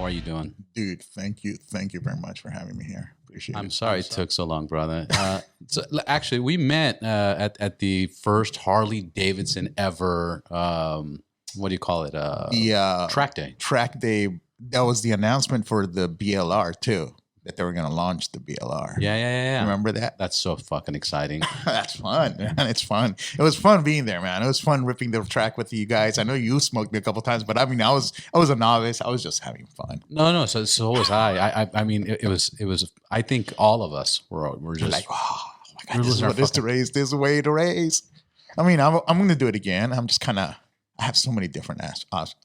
are you doing? Dude, thank you. Thank you very much for having me here. Appreciate it. I'm sorry it took so long, brother. Actually, we met at the first Harley Davidson ever. What do you call it? The track day. Track day. That was the announcement for the BLR too. That they were going to launch the BLR. Yeah. Remember that? That's so fucking exciting. That's fun, man. It's fun. It was fun being there, man. It was fun ripping the track with you guys. I know you smoked me a couple times, but I mean, I was a novice. I was just having fun. No. So was I. I mean, it was. I think all of us were just like, oh my god, this is what this to race. This is a way to race. I mean, I'm going to do it again. I'm just kind of. I have so many different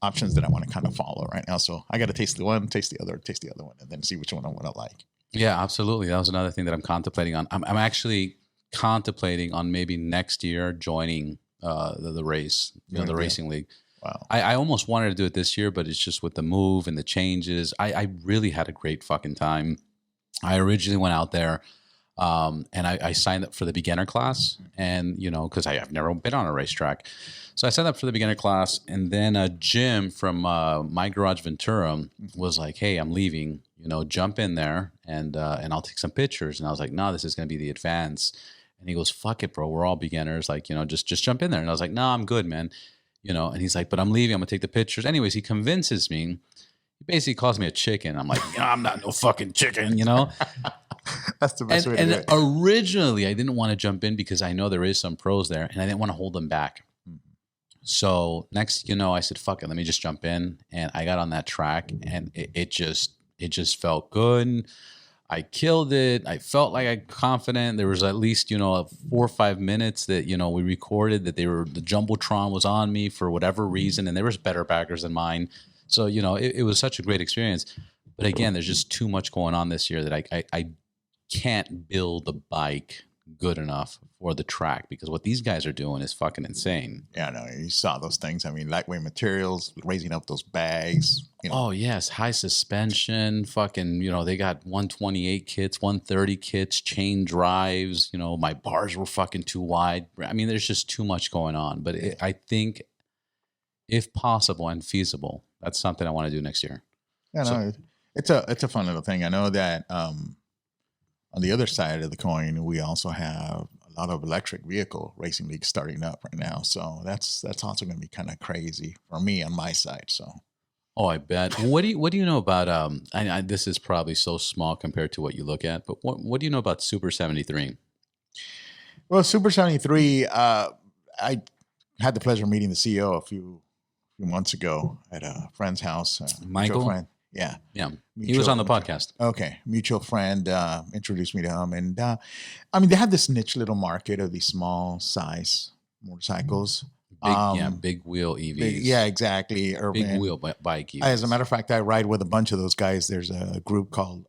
options that I want to kind of follow right now. So I got to taste the one, taste the other one, and then see which one I want to like. Yeah, absolutely. That was another thing that I'm contemplating on. I'm actually contemplating on maybe next year joining the race, the racing league. Wow. I almost wanted to do it this year, but it's just with the move and the changes. I really had a great fucking time. I originally went out there and I signed up for the beginner class, and because I've never been on a racetrack. So I signed up for the beginner class, and then Jim from My Garage Ventura was like, "Hey, I'm leaving. Jump in there and I'll take some pictures." And I was like, "No, this is going to be the advance." And he goes, "Fuck it, bro. We're all beginners. Like, just jump in there." And I was like, "No, I'm good, man." And he's like, "But I'm leaving. I'm going to take the pictures." Anyways, he convinces me. He basically calls me a chicken. I'm like, "I'm not no fucking chicken," That's the best way to do it. And originally, I didn't want to jump in because I know there is some pros there, and I didn't want to hold them back. So next, I said, "Fuck it, let me just jump in." And I got on that track, and it just felt good. I killed it. I felt like I'm confident. There was at least 4 or 5 minutes that we recorded that the jumbotron was on me for whatever reason, and there was better backers than mine. So it was such a great experience. But again, there's just too much going on this year that I can't build the bike good enough for the track, because what these guys are doing is fucking insane. Yeah, no, you saw those things. I mean, lightweight materials, raising up those bags. Oh yes, high suspension. Fucking, they got 128 kits, 130 kits, chain drives. My bars were fucking too wide. I mean, there's just too much going on. But I think, if possible and feasible, that's something I want to do next year. Yeah, no, it's a fun little thing. I know that. On the other side of the coin, we also have a lot of electric vehicle racing leagues starting up right now. So that's also going to be kind of crazy for me on my side. So, I bet. What do you know about? This is probably so small compared to what you look at, but what do you know about Super 73? Well, Super 73, I had the pleasure of meeting the CEO a few months ago at a friend's house. Michael. Friend. Yeah. He was on the podcast. Okay. Mutual friend introduced me to him. And they have this niche little market of these small size motorcycles. Big wheel EVs. Yeah, exactly. Urban. Big wheel bike EVs. As a matter of fact, I ride with a bunch of those guys. There's a group called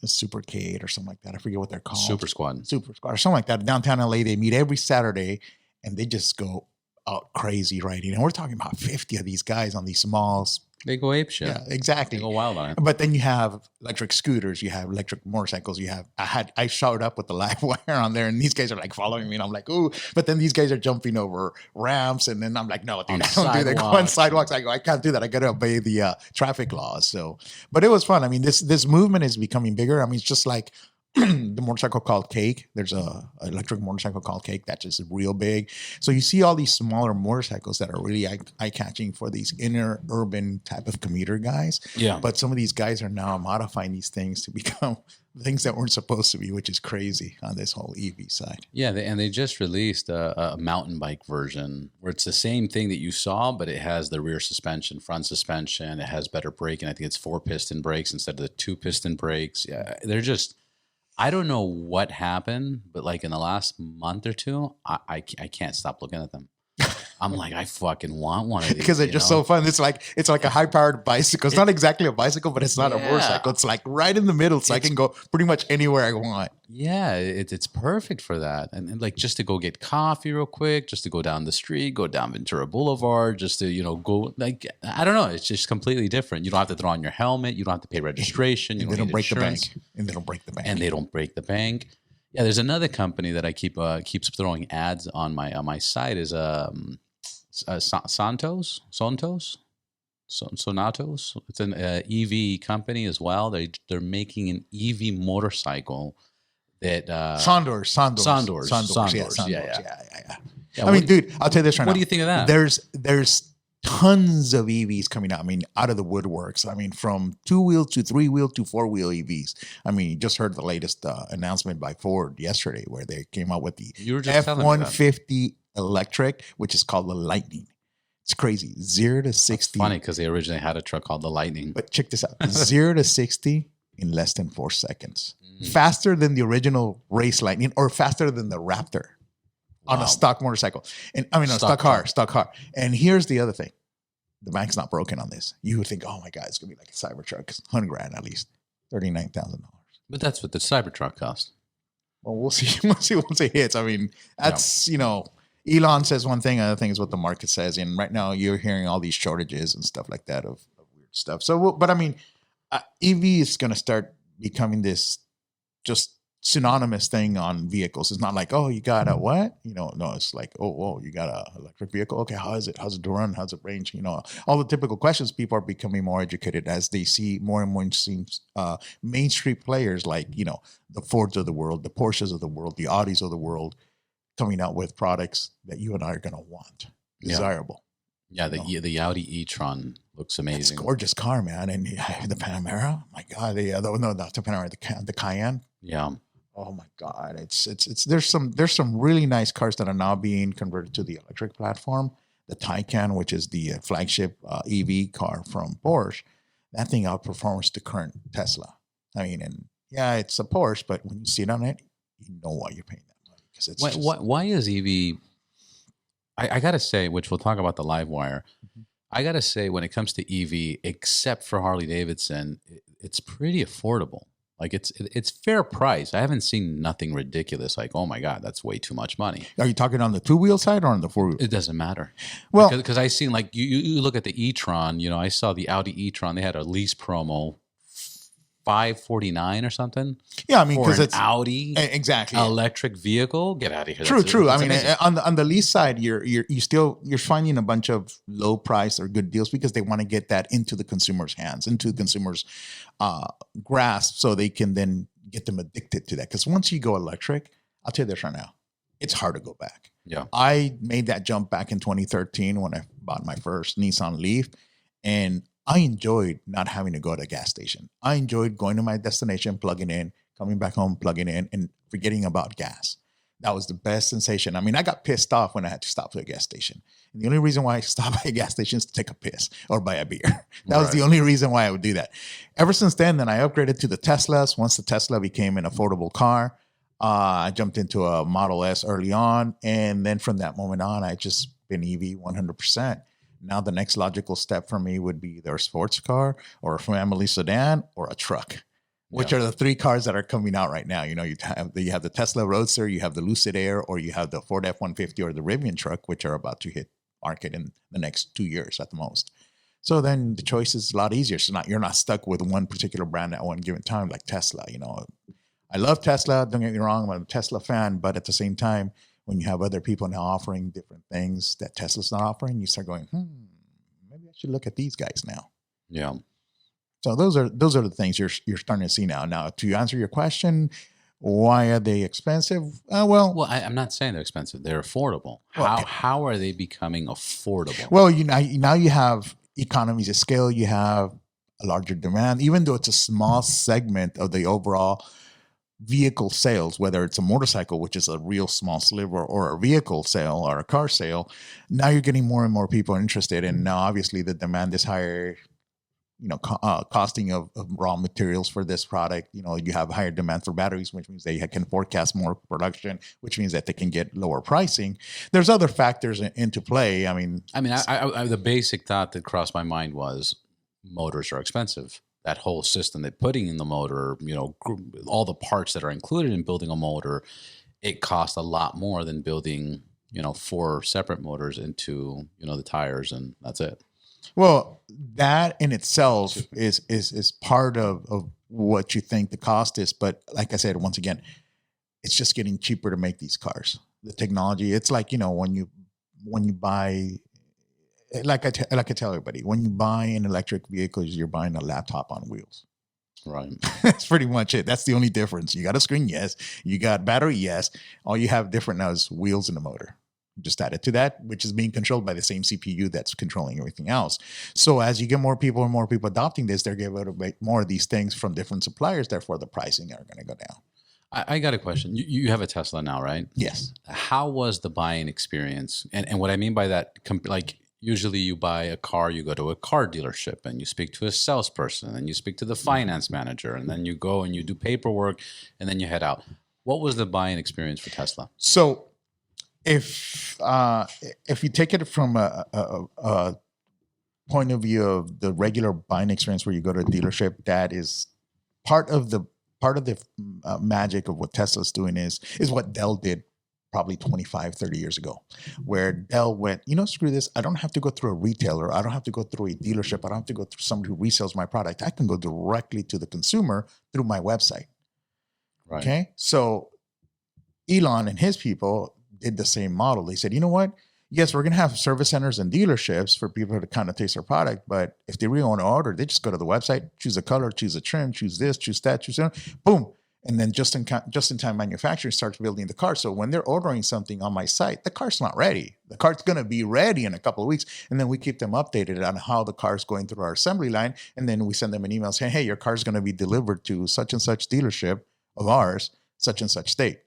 Supercade or something like that. I forget what they're called. Super Squad or something like that. Downtown LA, they meet every Saturday and they just go out crazy riding. And we're talking about 50 of these guys on these smalls. They go ape shit. Yeah, exactly. They go wild on it. But then you have electric scooters, you have electric motorcycles, I showed up with the live wire on there, and these guys are like following me, and I'm like, ooh. But then these guys are jumping over ramps, and then I'm like, no, dude, I don't do that. Go on sidewalks. I go, I can't do that. I got to obey the traffic laws. So, but it was fun. I mean, this movement is becoming bigger. I mean, it's just like the motorcycle called Cake. There's a electric motorcycle called Cake that's just real big. So you see all these smaller motorcycles that are really eye-catching for these inner urban type of commuter guys. Yeah. But some of these guys are now modifying these things to become things that weren't supposed to be, which is crazy on this whole EV side. Yeah, they just released a mountain bike version where it's the same thing that you saw, but it has the rear suspension, front suspension. It has better braking. I think it's 4-piston brakes instead of the 2-piston brakes. Yeah, they're just... I don't know what happened, but like in the last month or two, I can't stop looking at them. I'm like, I fucking want one of these. Because they're just so fun. It's like a high-powered bicycle. It's not exactly a bicycle, but it's not a motorcycle. It's like right in the middle, so I can go pretty much anywhere I want. Yeah, it's perfect for that. And like just to go get coffee real quick, just to go down the street, go down Ventura Boulevard, just to, go, like, I don't know. It's just completely different. You don't have to throw on your helmet. You don't have to pay registration. You don't break insurance. the bank. And they don't break the bank. And they don't break the bank. Yeah, there's another company that I keeps throwing ads on my site is Santos. So Sonatos, it's an EV company as well. They're making an EV motorcycle that Sondors. Yeah, I mean, dude, I'll tell you this right now. What do you think of that? There's tons of EVs coming out. I mean, out of the woodworks. I mean, from 2-wheel to 3-wheel to 4-wheel EVs. I mean, you just heard the latest announcement by Ford yesterday, where they came out with the F-150 electric, which is called the Lightning. It's crazy. 0 to 60. That's funny because they originally had a truck called the Lightning. But check this out. 0 to 60 in less than 4 seconds. Faster than the original race Lightning, or faster than the Raptor on a stock motorcycle. And I mean, a stock car. And here's the other thing. The bank's not broken on this. You would think, oh my God, it's going to be like a Cybertruck. It's $100,000 at least. $39,000. But that's what the Cybertruck cost. Well, we'll see. We'll see once it hits. I mean, that's, Elon says one thing, other thing is what the market says. And right now you're hearing all these shortages and stuff like that of weird stuff. So, but I mean, EV is going to start becoming this just synonymous thing on vehicles. It's not like, oh, you got a what? No, it's like, oh, whoa, you got a electric vehicle. Okay, how is it? How's it run? How's it range? All the typical questions. People are becoming more educated as they see more and more mainstream players like, the Fords of the world, the Porsches of the world, the Audis of the world, coming out with products that you and I are going to want. Desirable. Yeah, the Audi e-tron looks amazing. It's a gorgeous car, man. And the Panamera, my God, not the Panamera, the Cayenne. Yeah. Oh my God, it's there's some really nice cars that are now being converted to the electric platform. The Taycan, which is the flagship EV car from Porsche, that thing outperforms the current Tesla. I mean, and yeah, it's a Porsche, but when you sit on it, you know why you're paying that. Why is EV? I gotta say, which we'll talk about the live wire. Mm-hmm. I gotta say, when it comes to EV, except for Harley Davidson, it's pretty affordable. Like it's fair price. I haven't seen nothing ridiculous. Like, oh my God, that's way too much money. Are you talking on the 2-wheel side or on the 4-wheel? It doesn't matter. Well, because I seen like you look at the e-tron. I saw the Audi e-tron. They had a lease promo. $549 or something. Yeah, I mean, because it's Audi exactly electric vehicle. Get out of here. True. I mean, on the lease side, you're finding a bunch of low price or good deals because they want to get that into the consumer's hands, into the consumer's grasp, so they can then get them addicted to that. Because once you go electric, I'll tell you this right now, it's hard to go back. Yeah, I made that jump back in 2013 when I bought my first Nissan Leaf, and I enjoyed not having to go to a gas station. I enjoyed going to my destination, plugging in, coming back home, plugging in, and forgetting about gas. That was the best sensation. I mean, I got pissed off when I had to stop at a gas station. And the only reason why I stopped by a gas station is to take a piss or buy a beer. That was the only reason why I would do that. Ever since then I upgraded to the Teslas. Once the Tesla became an affordable car, I jumped into a Model S early on. And then from that moment on, I just been EV 100%. Now the next logical step for me would be either a sports car or a family sedan or a truck, which are the 3 cars that are coming out right now. You have the Tesla Roadster, you have the Lucid Air, or you have the Ford F-150 or the Rivian truck, which are about to hit market in the next 2 years at the most. So then the choice is a lot easier. So you're not stuck with one particular brand at one given time like Tesla. I love Tesla. Don't get me wrong, I'm a Tesla fan, but at the same time, when you have other people now offering different things that Tesla's not offering, you start going, maybe I should look at these guys now. Yeah. So those are the things you're starting to see now. Now, to answer your question, why are they expensive? Well, I'm not saying they're expensive. They're affordable. How are they becoming affordable? Well, now you have economies of scale. You have a larger demand, even though it's a small segment of the overall vehicle sales, whether it's a motorcycle, which is a real small sliver, or a vehicle sale or a car sale. Now you're getting more and more people interested, and now obviously the demand is higher. Costing of raw materials for this product. You have higher demand for batteries, which means they can forecast more production, which means that they can get lower pricing. There's other factors into play. I the basic thought that crossed my mind was motors are expensive. That whole system they're putting in the motor, all the parts that are included in building a motor, it costs a lot more than building, 4 separate motors into, the tires, and that's it. Well, that in itself is part of what you think the cost is. But like I said, once again, it's just getting cheaper to make these cars. The technology, it's like, when you buy like I tell everybody, when you buy an electric vehicle, you're buying a laptop on wheels. Right. That's pretty much it. That's the only difference. You got a screen, yes. You got battery, yes. All you have different now is wheels and the motor. Just add it to that, which is being controlled by the same CPU that's controlling everything else. So as you get more people and more people adopting this, they're going to make more of these things from different suppliers. Therefore, the pricing are going to go down. I got a question. You have a Tesla now, right? Yes. How was the buying experience? And what I mean by that, like usually you buy a car, you go to a car dealership and you speak to a salesperson and you speak to the finance manager and then you go and you do paperwork and then you head out. What was the buying experience for Tesla? So if you take it from a point of view of the regular buying experience where you go to a dealership, that is part of the magic of what Tesla's doing is what Dell did probably 25, 30 years ago, where Dell went, screw this. I don't have to go through a retailer. I don't have to go through a dealership. I don't have to go through somebody who resells my product. I can go directly to the consumer through my website. Right. Okay. So Elon and his people did the same model. They said, you know what? Yes, we're going to have service centers and dealerships for people to kind of taste their product. But if they really want to order, they just go to the website, choose a color, choose a trim, choose this, choose that, choose that, boom. And then just in time manufacturing starts building the car. So when they're ordering something on my site, the car's not ready. The car's going to be ready in a couple of weeks. And then we keep them updated on how the car's going through our assembly line. And then we send them an email saying, hey, your car's going to be delivered to such and such dealership of ours, such and such state.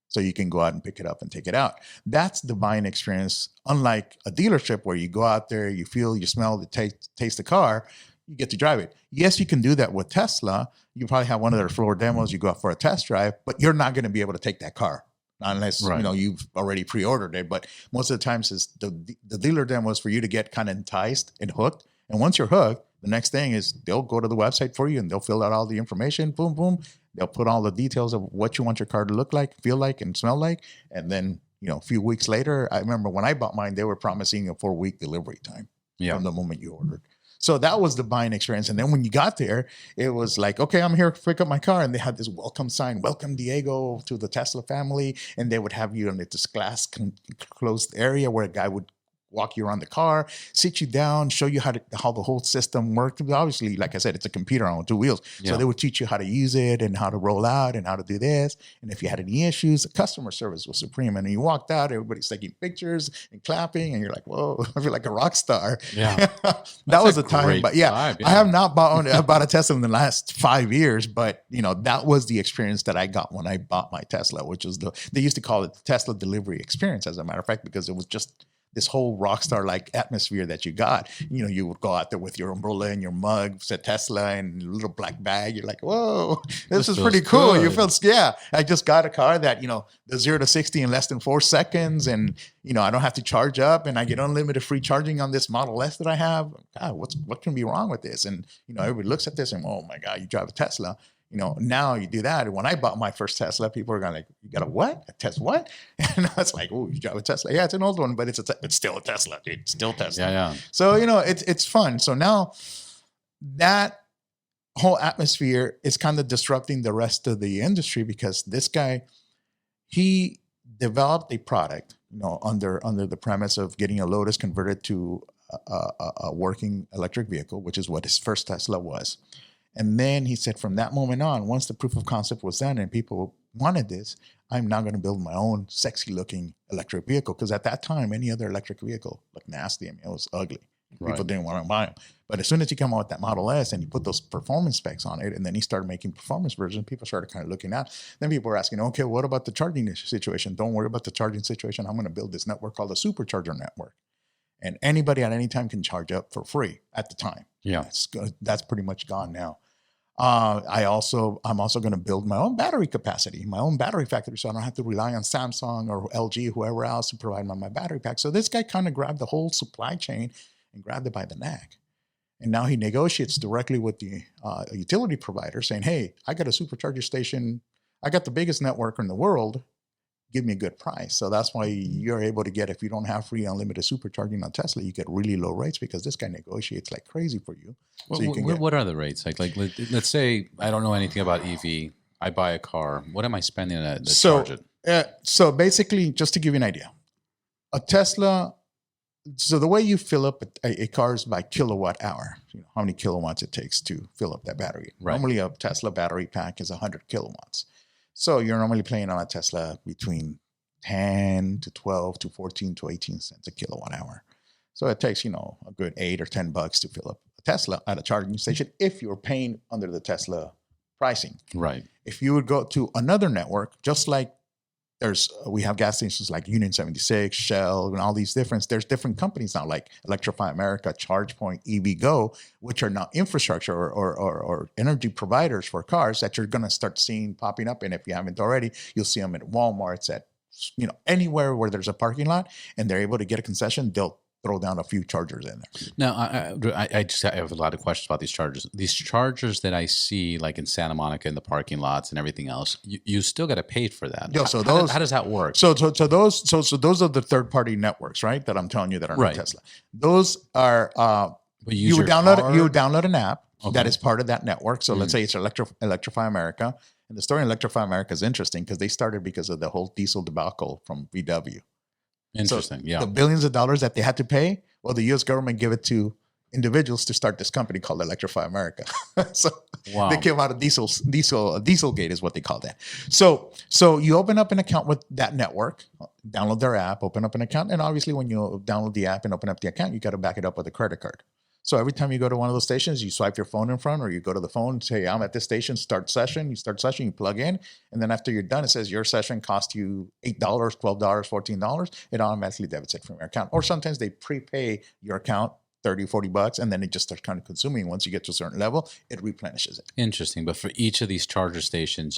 So you can go out and pick it up and take it out. That's the buying experience. Unlike a dealership where you go out there, you feel, you smell, taste the car, you get to drive it. Yes, you can do that with Tesla. You probably have one of their floor demos. You go out for a test drive, but you're not going to be able to take that car unless you've already pre-ordered it. But most of the times, is the dealer demo is for you to get kind of enticed and hooked. And once you're hooked, the next thing is they'll go to the website for you and they'll fill out all the information. Boom, boom. They'll put all the details of what you want your car to look like, feel like, and smell like. And then, a few weeks later, I remember when I bought mine, they were promising a 4-week delivery time from the moment you ordered. So that was the buying experience. And then when you got there, it was like, okay, I'm here to pick up my car. And they had this welcome sign, welcome Diego to the Tesla family. And they would have you in this glass closed area where a guy would walk you around the car, sit you down, show you how the whole system worked. Obviously, like I said, it's a computer on 2 wheels. So they would teach you how to use it and how to roll out and how to do this. And if you had any issues, the customer service was supreme. And you walked out, everybody's taking pictures and clapping. And you're like, whoa, I feel like a rock star. Yeah. That was a time. But I have not bought a Tesla in the last 5 years. But, that was the experience that I got when I bought my Tesla, which was they used to call it the Tesla delivery experience, as a matter of fact, because it was just this whole rock star like atmosphere that you got. You would go out there with your umbrella and your mug, said Tesla, and a little black bag. You're like, whoa, this is pretty cool. Good. You feel, I just got a car that, the 0 to 60 in less than 4 seconds. And, I don't have to charge up and I get unlimited free charging on this Model S that I have. God, what can be wrong with this? And, everybody looks at this and, oh my God, you drive a Tesla. Now you do that. When I bought my first Tesla, people are going like, you got a what? A Tesla what? And I was like, oh, you drive a Tesla? Yeah, it's an old one, but it's still a Tesla, dude. It's still Tesla. Yeah. So, it's fun. So now that whole atmosphere is kind of disrupting the rest of the industry because this guy, he developed a product, under the premise of getting a Lotus converted to a working electric vehicle, which is what his first Tesla was. And then he said, from that moment on, once the proof of concept was done and people wanted this, I'm now going to build my own sexy looking electric vehicle. Because at that time, any other electric vehicle looked nasty. I mean, it was ugly. People didn't want to buy them. But as soon as he came out with that Model S and he put those performance specs on it, and then he started making performance versions, people started kind of looking at. Then people were asking, okay, what about the charging situation? Don't worry about the charging situation. I'm going to build this network called the supercharger network. And anybody at any time can charge up for free at the time. Yeah, that's pretty much gone now. I'm also going to build my own battery capacity, my own battery factory, so I don't have to rely on Samsung or LG, whoever else, to provide my battery pack. So this guy kind of grabbed the whole supply chain and grabbed it by the neck. And now he negotiates directly with the utility provider saying, hey, I got a supercharger station. I got the biggest network in the world. Give me a good price. So that's why you're able to get, if you don't have free unlimited supercharging on Tesla, you get really low rates because this guy negotiates like crazy for you. What are the rates? Like let's say I don't know anything about EV. I buy a car. What am I spending to charge it? So basically, just to give you an idea, a Tesla So the way you fill up a car is by kilowatt hour. You know, how many kilowatts it takes to fill up that battery. Right. Normally a Tesla battery pack is 100 kilowatts. So you're normally paying on a Tesla between 10 to 12 to 14 to 18 cents a kilowatt hour. So it takes, you know, a good $8 or $10 to fill up a Tesla at a charging station if you're paying under the Tesla pricing. Right. If you would go to another network, just like we have gas stations like Union 76, Shell, and all these there's different companies now like Electrify America, ChargePoint, EVgo, which are now infrastructure or energy providers for cars that you're going to start seeing popping up. And if you haven't already, you'll see them at Walmart's, at, you know, anywhere where there's a parking lot and they're able to get a concession, they'll throw down a few chargers in there. Now, I just have a lot of questions about these chargers. These chargers that I see, like in Santa Monica, in the parking lots and everything else, you still got to pay for that. Yeah, so how does that work? So those are the third party networks, right? That I'm telling you that are not Tesla. Those are you would download an app that is part of that network. So let's say it's Electrify America, and the story in Electrify America is interesting because they started because of the whole diesel debacle from VW. Interesting. So the billions of dollars that they had to pay, well, the U.S. government gave it to individuals to start this company called Electrify America. So they came out of Dieselgate is what they call that. So you open up an account with that network, download their app, open up an account, and obviously when you download the app and open up the account, you got to back it up with a credit card. So every time you go to one of those stations, you swipe your phone in front, or you go to the phone and say, I'm at this station, start session. You start session, you plug in. And then after you're done, it says your session cost you $8, $12, $14. It automatically debits it from your account. Or sometimes they prepay your account $30, $40, and then it just starts kind of consuming. Once you get to a certain level, it replenishes it. Interesting. But for each of these charger stations,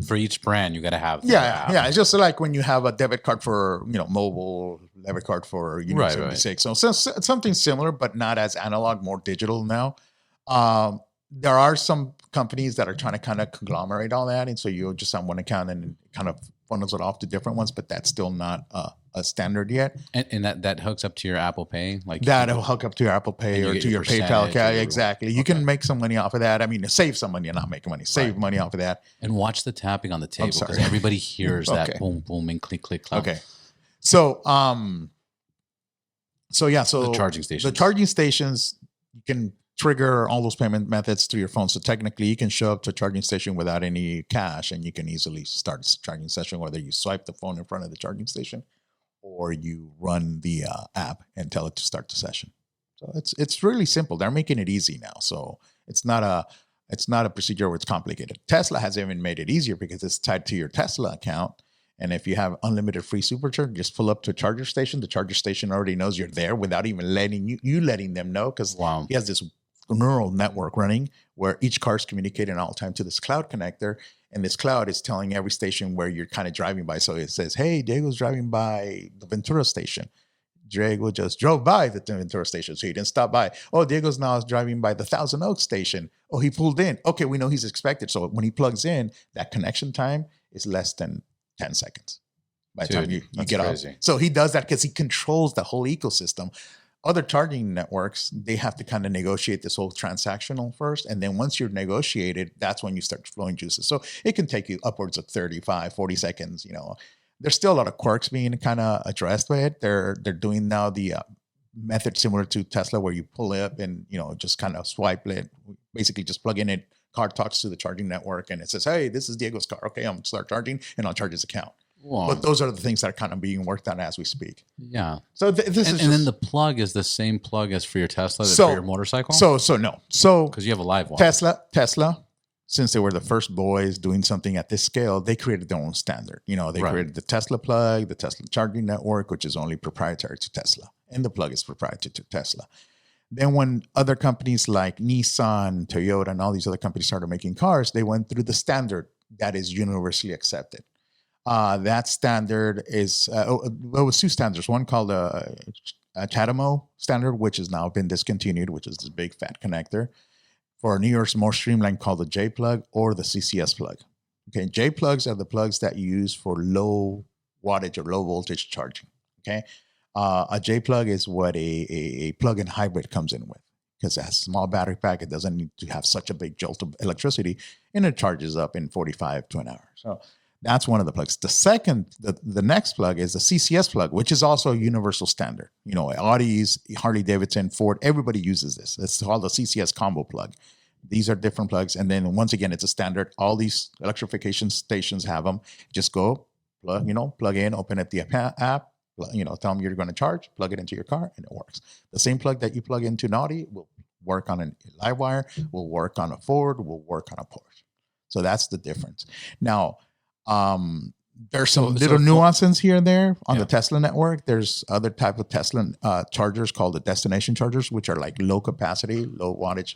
for each brand, you got to have. Yeah. It's just like when you have a debit card for, you know, mobile, debit card for Union 76. So it's something similar, but not as analog, more digital now. There are some companies that are trying to kind of conglomerate all that. And so you just have one account and it kind of funnels it off to different ones, but that's still not a standard yet. And that hooks up to your Apple Pay? Like that'll hook up to your Apple Pay or to your PayPal account. Exactly. You can make some money off of that. I mean, save some money and not make money. Save money off of that. And watch the tapping on the table because everybody hears that boom, boom, and click, click, click. Okay. So the charging stations, you can trigger all those payment methods through your phone. So technically you can show up to a charging station without any cash and you can easily start a charging session, whether you swipe the phone in front of the charging station or you run the app and tell it to start the session. So it's really simple. They're making it easy now. So it's not a procedure where it's complicated. Tesla has even made it easier because it's tied to your Tesla account. And if you have unlimited free supercharge, just pull up to a charger station. The charger station already knows you're there without even letting letting them know, because he has this neural network running where each car is communicating all the time to this cloud connector. And this cloud is telling every station where you're kind of driving by. So it says, hey, Diego's driving by the Ventura station. Diego just drove by the Ventura station, so he didn't stop by. Oh, Diego's now driving by the Thousand Oaks station. Oh, he pulled in. Okay, we know he's expected. So when he plugs in, that connection time is less than 10 seconds by the time you get off. So he does that because he controls the whole ecosystem. Other charging networks, they have to kind of negotiate this whole transactional first. And then once you're negotiated, that's when you start flowing juices. So it can take you upwards of 35, 40 seconds. You know, there's still a lot of quirks being kind of addressed by it. They're doing now the method similar to Tesla where you pull it up and, you know, just kind of swipe it, basically just plug in it. Car talks to the charging network and it says, hey, this is Diego's car. Okay, I'm going to start charging and I'll charge his account. Whoa. But those are the things that are kind of being worked on as we speak. Yeah. So then the plug is the same plug as for your Tesla for your motorcycle? So no. So because you have a live one. Tesla, since they were the first boys doing something at this scale, they created their own standard. You know, they created the Tesla plug, the Tesla charging network, which is only proprietary to Tesla. And the plug is proprietary to Tesla. Then when other companies like Nissan, Toyota, and all these other companies started making cars, they went through the standard that is universally accepted. That standard is, it was two standards. One called a CHAdeMO standard, which has now been discontinued, which is this big fat connector. For New York's more streamlined called the J plug or the CCS plug. Okay, J plugs are the plugs that you use for low wattage or low voltage charging. Okay, a J plug is what a plug-in hybrid comes in with because it has a small battery pack. It doesn't need to have such a big jolt of electricity, and it charges up in 45 to an hour. So That's one of the plugs. The next plug is the CCS plug, which is also a universal standard. You know, Audi's, Harley Davidson, Ford, everybody uses this. It's called the CCS combo plug. These are different plugs. And then once again, it's a standard. All these electrification stations have them. Just go plug in, open at the app, tell them you're going to charge, plug it into your car, and it works. The same plug that you plug into an Audi will work on a Livewire, will work on a Ford, will work on a Porsche. So that's the difference. Now, there's some little nuances here and there on the Tesla network. There's other type of Tesla chargers called the destination chargers, which are like low capacity, low wattage,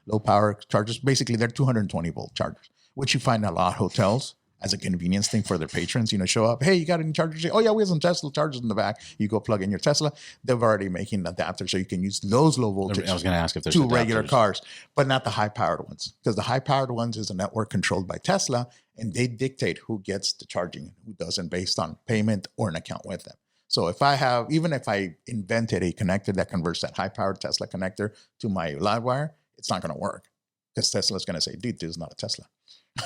low power chargers. Basically, they're 220 volt chargers, which you find in a lot of hotels as a convenience thing for their patrons. Show up, hey, you got any chargers? Oh yeah, we have some Tesla chargers in the back. You go plug in your Tesla. They're already making adapters, so you can use those low voltage. I was going to ask if there's to regular cars, but not the high powered ones, because the high powered ones is a network controlled by Tesla, and they dictate who gets the charging and who doesn't based on payment or an account with them. So if I invented a connector that converts that high powered Tesla connector to my Livewire, it's not going to work, because Tesla's going to say, dude, this is not a Tesla.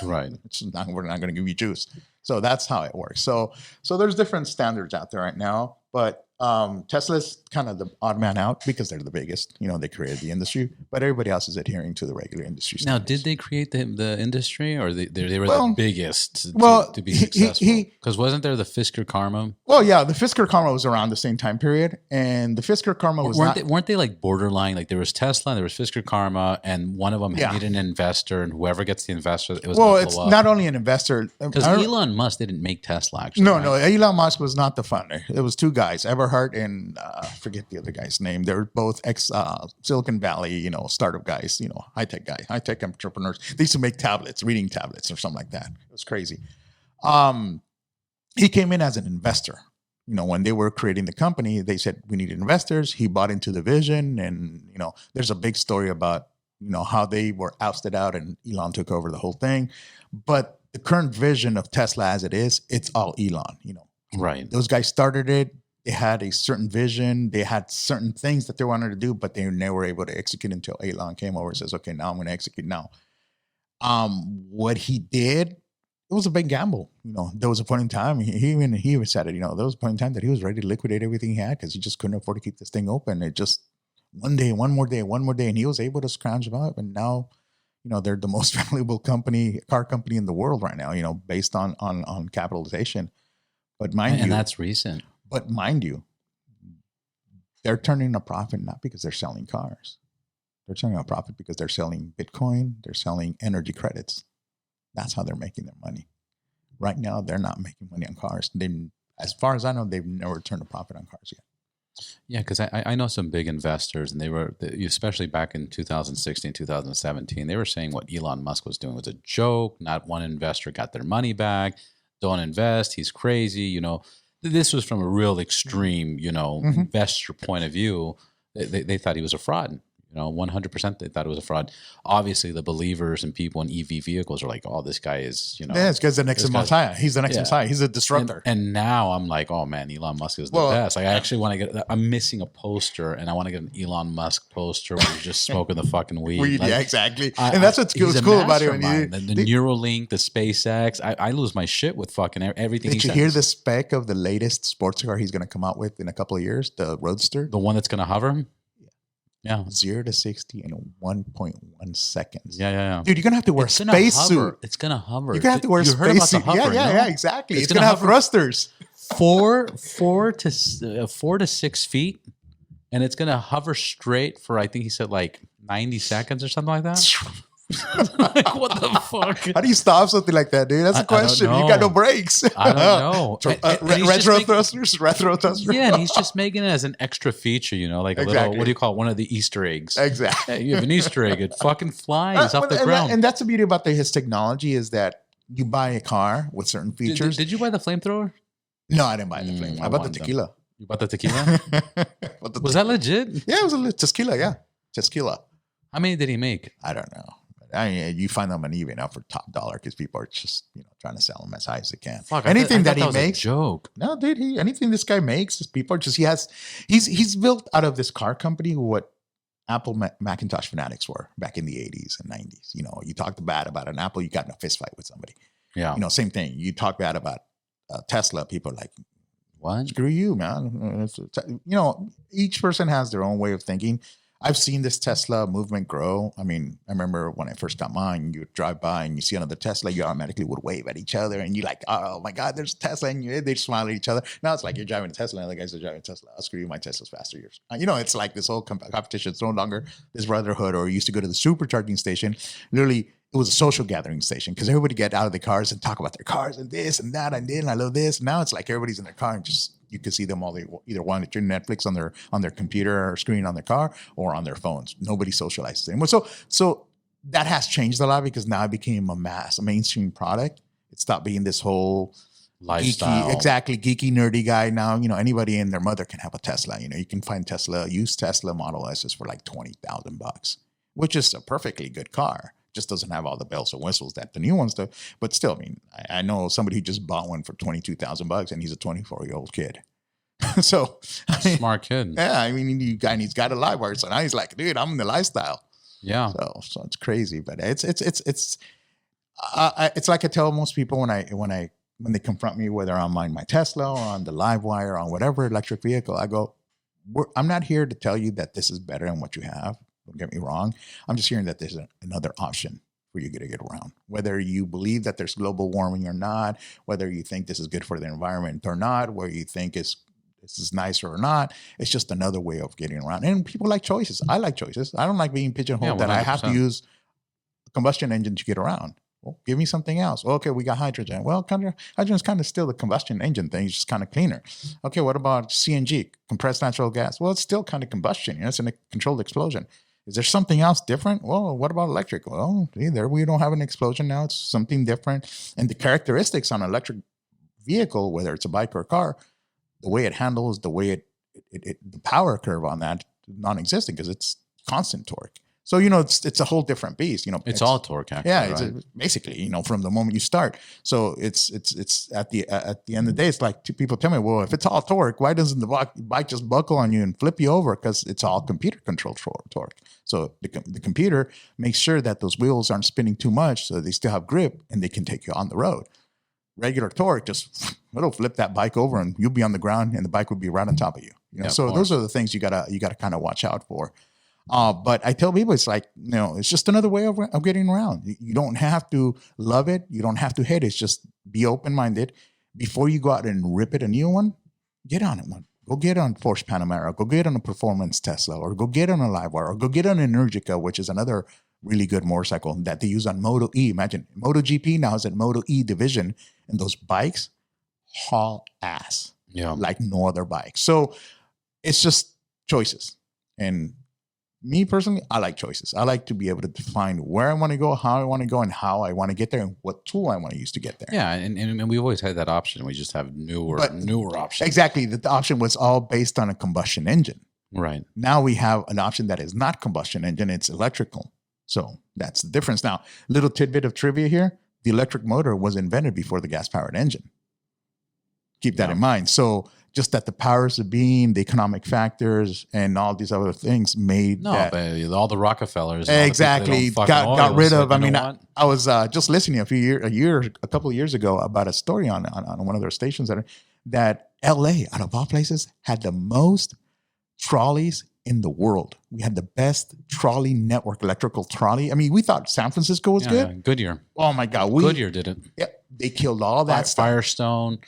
Right. We're not going to give you juice. So that's how it works. So there's different standards out there right now, but Tesla's kind of the odd man out because they're the biggest. They created the industry, but everybody else is adhering to the regular industry standards. Now, did they create the industry, or they were the biggest to be successful? Because wasn't there the Fisker Karma? Well, yeah, the Fisker Karma was around the same time period, and the Fisker Karma was weren't they like borderline? Like there was Tesla, and there was Fisker Karma, and one of them needed an investor, and whoever gets the investor, it was it's not only an investor. Because Elon Musk didn't make Tesla, actually. No, Elon Musk was not the funder. It was two guys, Everhart and forget the other guy's name. They're both ex Silicon Valley, startup guys, high tech entrepreneurs. They used to make reading tablets or something like that. It was crazy. He came in as an investor. When they were creating the company, they said we need investors. He bought into the vision, and there's a big story about how they were ousted out and Elon took over the whole thing. But the current vision of Tesla as it is, it's all Elon. Right. Those guys started it. They had a certain vision. They had certain things that they wanted to do, but they never were able to execute until Elon came over and says, okay, now I'm going to execute now. What he did, it was a big gamble. There was a point in time, he even said it, there was a point in time that he was ready to liquidate everything he had because he just couldn't afford to keep this thing open. It just one more day, and he was able to scrounge them up. And now, they're the most valuable car company in the world right now, based on capitalization. But and that's recent. But mind you, they're turning a profit not because they're selling cars. They're turning a profit because they're selling Bitcoin. They're selling energy credits. That's how they're making their money. Right now, they're not making money on cars. As far as I know, they've never turned a profit on cars yet. Yeah, because I know some big investors, and they were, especially back in 2016, 2017, they were saying what Elon Musk was doing was a joke. Not one investor got their money back. Don't invest. He's crazy, This was from a real extreme, investor point of view. They thought he was a fraud. 100% they thought it was a fraud. Obviously, the believers and people in EV vehicles are like, oh, this guy is, Yeah, this guy's the next Messiah. He's the next Messiah. He's a disruptor. And now I'm like, oh, man, Elon Musk is the best. Like, I actually want to I'm missing a poster, and I want to get an Elon Musk poster where he's just smoking the fucking weed. Yeah, exactly. And that's what's cool about it. The Neuralink, the SpaceX, I lose my shit with fucking everything. Did you hear the spec of the latest sports car he's going to come out with in a couple of years? The Roadster? The one that's going to hover? Yeah. 0 to 60 in 1.1 seconds. Yeah. Dude, you're going to have to wear a spacesuit. It's going to hover. You're going to have to wear a spacesuit. Yeah, exactly. It's going to have thrusters. 4 to 6 feet. And it's going to hover straight for, I think he said 90 seconds or something like that. What the fuck? How do you stop something like that, dude? That's the question. You got no brakes. I don't know. Retro thrusters. Yeah, and he's just making it as an extra feature, like a little, what do you call it? One of the Easter eggs. Exactly. Yeah, you have an Easter egg. It fucking flies off the ground. And that's the beauty about his technology is that you buy a car with certain features. Did you buy the flamethrower? No, I didn't buy the flamethrower. I bought the tequila. You bought the tequila? Was that legit? Yeah, it was a tequila. Yeah, tequila. How many did he make? I don't know. I mean, you find them on eBay now for top dollar because people are just trying to sell them as high as they can. Fuck, anything I that he makes, a joke. No, dude. Anything this guy makes, people are just he's built out of this car company what Apple Macintosh fanatics were back in the 80s and 90s. You talked bad about an Apple, you got in a fist fight with somebody. Yeah. You know, same thing. You talk bad about Tesla, people are like, What? screw you, man. You know, each person has their own way of thinking. I've seen this Tesla movement grow. I mean, I remember when I first got mine, you would drive by and you see another Tesla, you automatically would wave at each other and you're like, oh my God, there's a Tesla, and they smile at each other. Now it's like you're driving a Tesla and the guys are driving a Tesla. I'll screw you, my Tesla's faster. Yours. You know, it's like this whole competition. It's no longer this brotherhood. Or you used to go to the supercharging station. Literally, it was a social gathering station because everybody get out of the cars and talk about their cars and this and that. And I love this. Now it's like everybody's in their car and just, you can see them all. They either watching Netflix on their computer or screen on their car or on their phones. Nobody socializes anymore. So that has changed a lot because now it became a mainstream product. It stopped being this whole Lifestyle. geeky, nerdy guy. Now, you know, anybody and their mother can have a Tesla. You know, you can find used Tesla Model S's for like $20,000, which is a perfectly good car. Just doesn't have all the bells and whistles that the new ones do. But still, I mean, I know somebody who just bought one for $22,000 and he's a 24-year-old kid. So I mean, Smart kid. yeah, I mean, he's got a live wire. So now he's like, dude, I'm in the lifestyle. Yeah. So it's crazy, but it's like I tell most people when they confront me, whether I'm on my Tesla or on the live wire, on whatever electric vehicle, I go, I'm not here to tell you that this is better than what you have. Don't get me wrong. I'm just hearing that there's another option for you to get around. Whether you believe that there's global warming or not, whether you think this is good for the environment or not, where you think this is nicer or not, it's just another way of getting around. And people like choices. I like choices. I don't like being pigeonholed that I have to use a combustion engine to get around. Well, give me something else. Okay, we got hydrogen. Well, hydrogen is kind of still the combustion engine thing. It's just kind of cleaner. Okay, what about CNG, compressed natural gas? Well, it's still kind of combustion. You know, it's a controlled explosion. Is there something else different? Well, what about electric? Well, either we don't have an explosion now. It's something different. And the characteristics on an electric vehicle, whether it's a bike or a car, the way it handles, the way the power curve on that, non-existent because it's constant torque. So, you know, it's a whole different beast. You know, it's all torque. Actually, yeah, right? it's basically, you know, from the moment you start. So it's at the end of the day, it's like people tell me, well, if it's all torque, why doesn't the bike just buckle on you and flip you over? Because it's all computer controlled torque. So the computer makes sure that those wheels aren't spinning too much, so they still have grip and they can take you on the road. Regular torque, just it'll flip that bike over and you'll be on the ground and the bike will be right on top of you. You know, so those are the things you gotta kind of watch out for. But I tell people it's like, you know, it's just another way of getting around. You don't have to love it. You don't have to hate it. It's just be open-minded. Before you go out and rip it a new one, get on it one. Go get on Porsche Panamera. Go get on a performance Tesla, or go get on a Livewire, or go get on Energica, which is another really good motorcycle that they use on Moto E. Imagine MotoGP now is at Moto E division, and those bikes haul ass, like no other bike. So it's just choices. And me personally, I like choices. I like to be able to define where I want to go, how I want to go, and how I want to get there, and what tool I want to use to get there. Yeah, and we've always had that option. We just have newer options. Exactly. The option was all based on a combustion engine. Right. Now we have an option that is not combustion engine, it's electrical. So that's the difference. Now, little tidbit of trivia here. The electric motor was invented before the gas-powered engine. Keep that in mind. So just that the powers of being, the economic factors, and all these other things made but all the Rockefellers exactly got rid of. Like, I mean, I was just listening a couple of years ago about a story on one of their stations that LA, out of all places, had the most trolleys in the world. We had the best trolley network, electrical trolley. I mean, we thought San Francisco was good. Yeah, Goodyear. Oh my God, Goodyear did it. Yeah, they killed all that stuff. Firestone.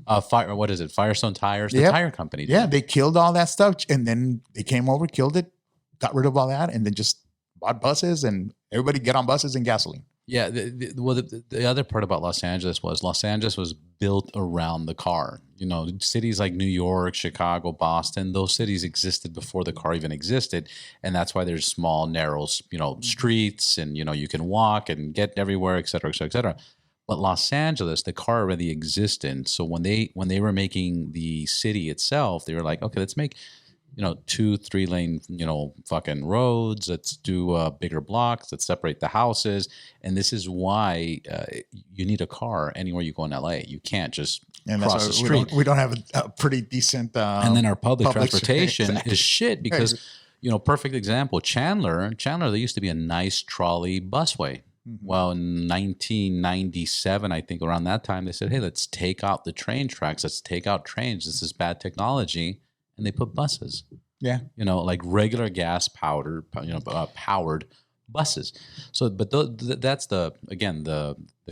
What is it? Firestone Tires, the tire company. Yeah, they killed all that stuff, and then they came over, killed it, got rid of all that, and then just bought buses, and everybody get on buses and gasoline. Yeah. The other part about Los Angeles was built around the car. You know, cities like New York, Chicago, Boston, those cities existed before the car even existed, and that's why there's small, narrow, streets, and you can walk and get everywhere, et cetera, et cetera, et cetera. But Los Angeles, the car already existed. So when they were making the city itself, they were like, okay, let's make 2-3 lane fucking roads. Let's do bigger blocks. Let's separate the houses. And this is why you need a car anywhere you go in LA. You can't just cross the street. We don't have a pretty decent. And then our public transportation is shit because perfect example, Chandler. There used to be a nice trolley busway. Well, in 1997, I think around that time, they said, hey, let's take out the train tracks. Let's take out trains. This is bad technology. And they put buses. Yeah. Like regular gas powered buses. So, but that's the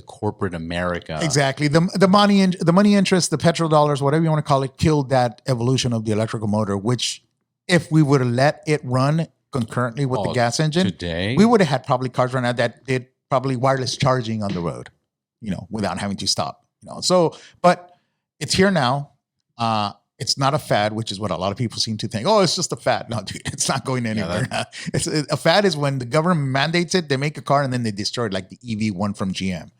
corporate America. Exactly. The money interest, the petrodollars, whatever you want to call it, killed that evolution of the electrical motor, which if we would have let it run concurrently with the gas engine, today, we would have had probably cars right now that did probably wireless charging on the road, without having to stop, So, but it's here now. It's not a fad, which is what a lot of people seem to think. Oh, it's just a fad. No, dude, it's not going anywhere. A fad is when the government mandates it, they make a car and then they destroy it, like the EV1 from GM,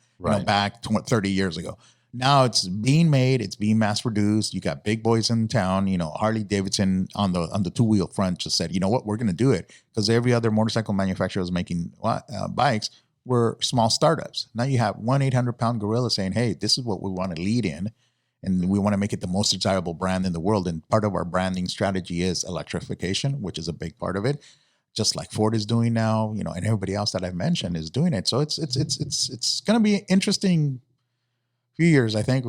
back 30 years ago. Now it's being made, it's being mass produced. You got big boys in town, Harley Davidson on the two-wheel front just said, you know what, we're going to do it, because every other motorcycle manufacturer was making bikes were small startups. Now you have 800-pound gorilla saying, hey, this is what we want to lead in. And we want to make it the most desirable brand in the world. And part of our branding strategy is electrification, which is a big part of it. Just like Ford is doing now, and everybody else that I've mentioned is doing it. So it's going to be an interesting few years. I think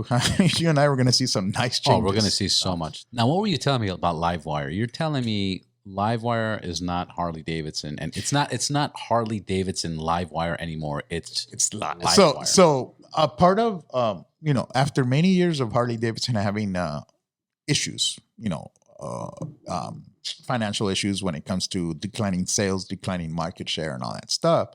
you and I were going to see some nice changes. Oh, we're going to see so much. Now, what were you telling me about Livewire? You're telling me Livewire is not Harley Davidson, and it's not Harley Davidson Livewire anymore. It's Livewire. So a part of after many years of Harley Davidson having issues, financial issues when it comes to declining sales, declining market share, and all that stuff,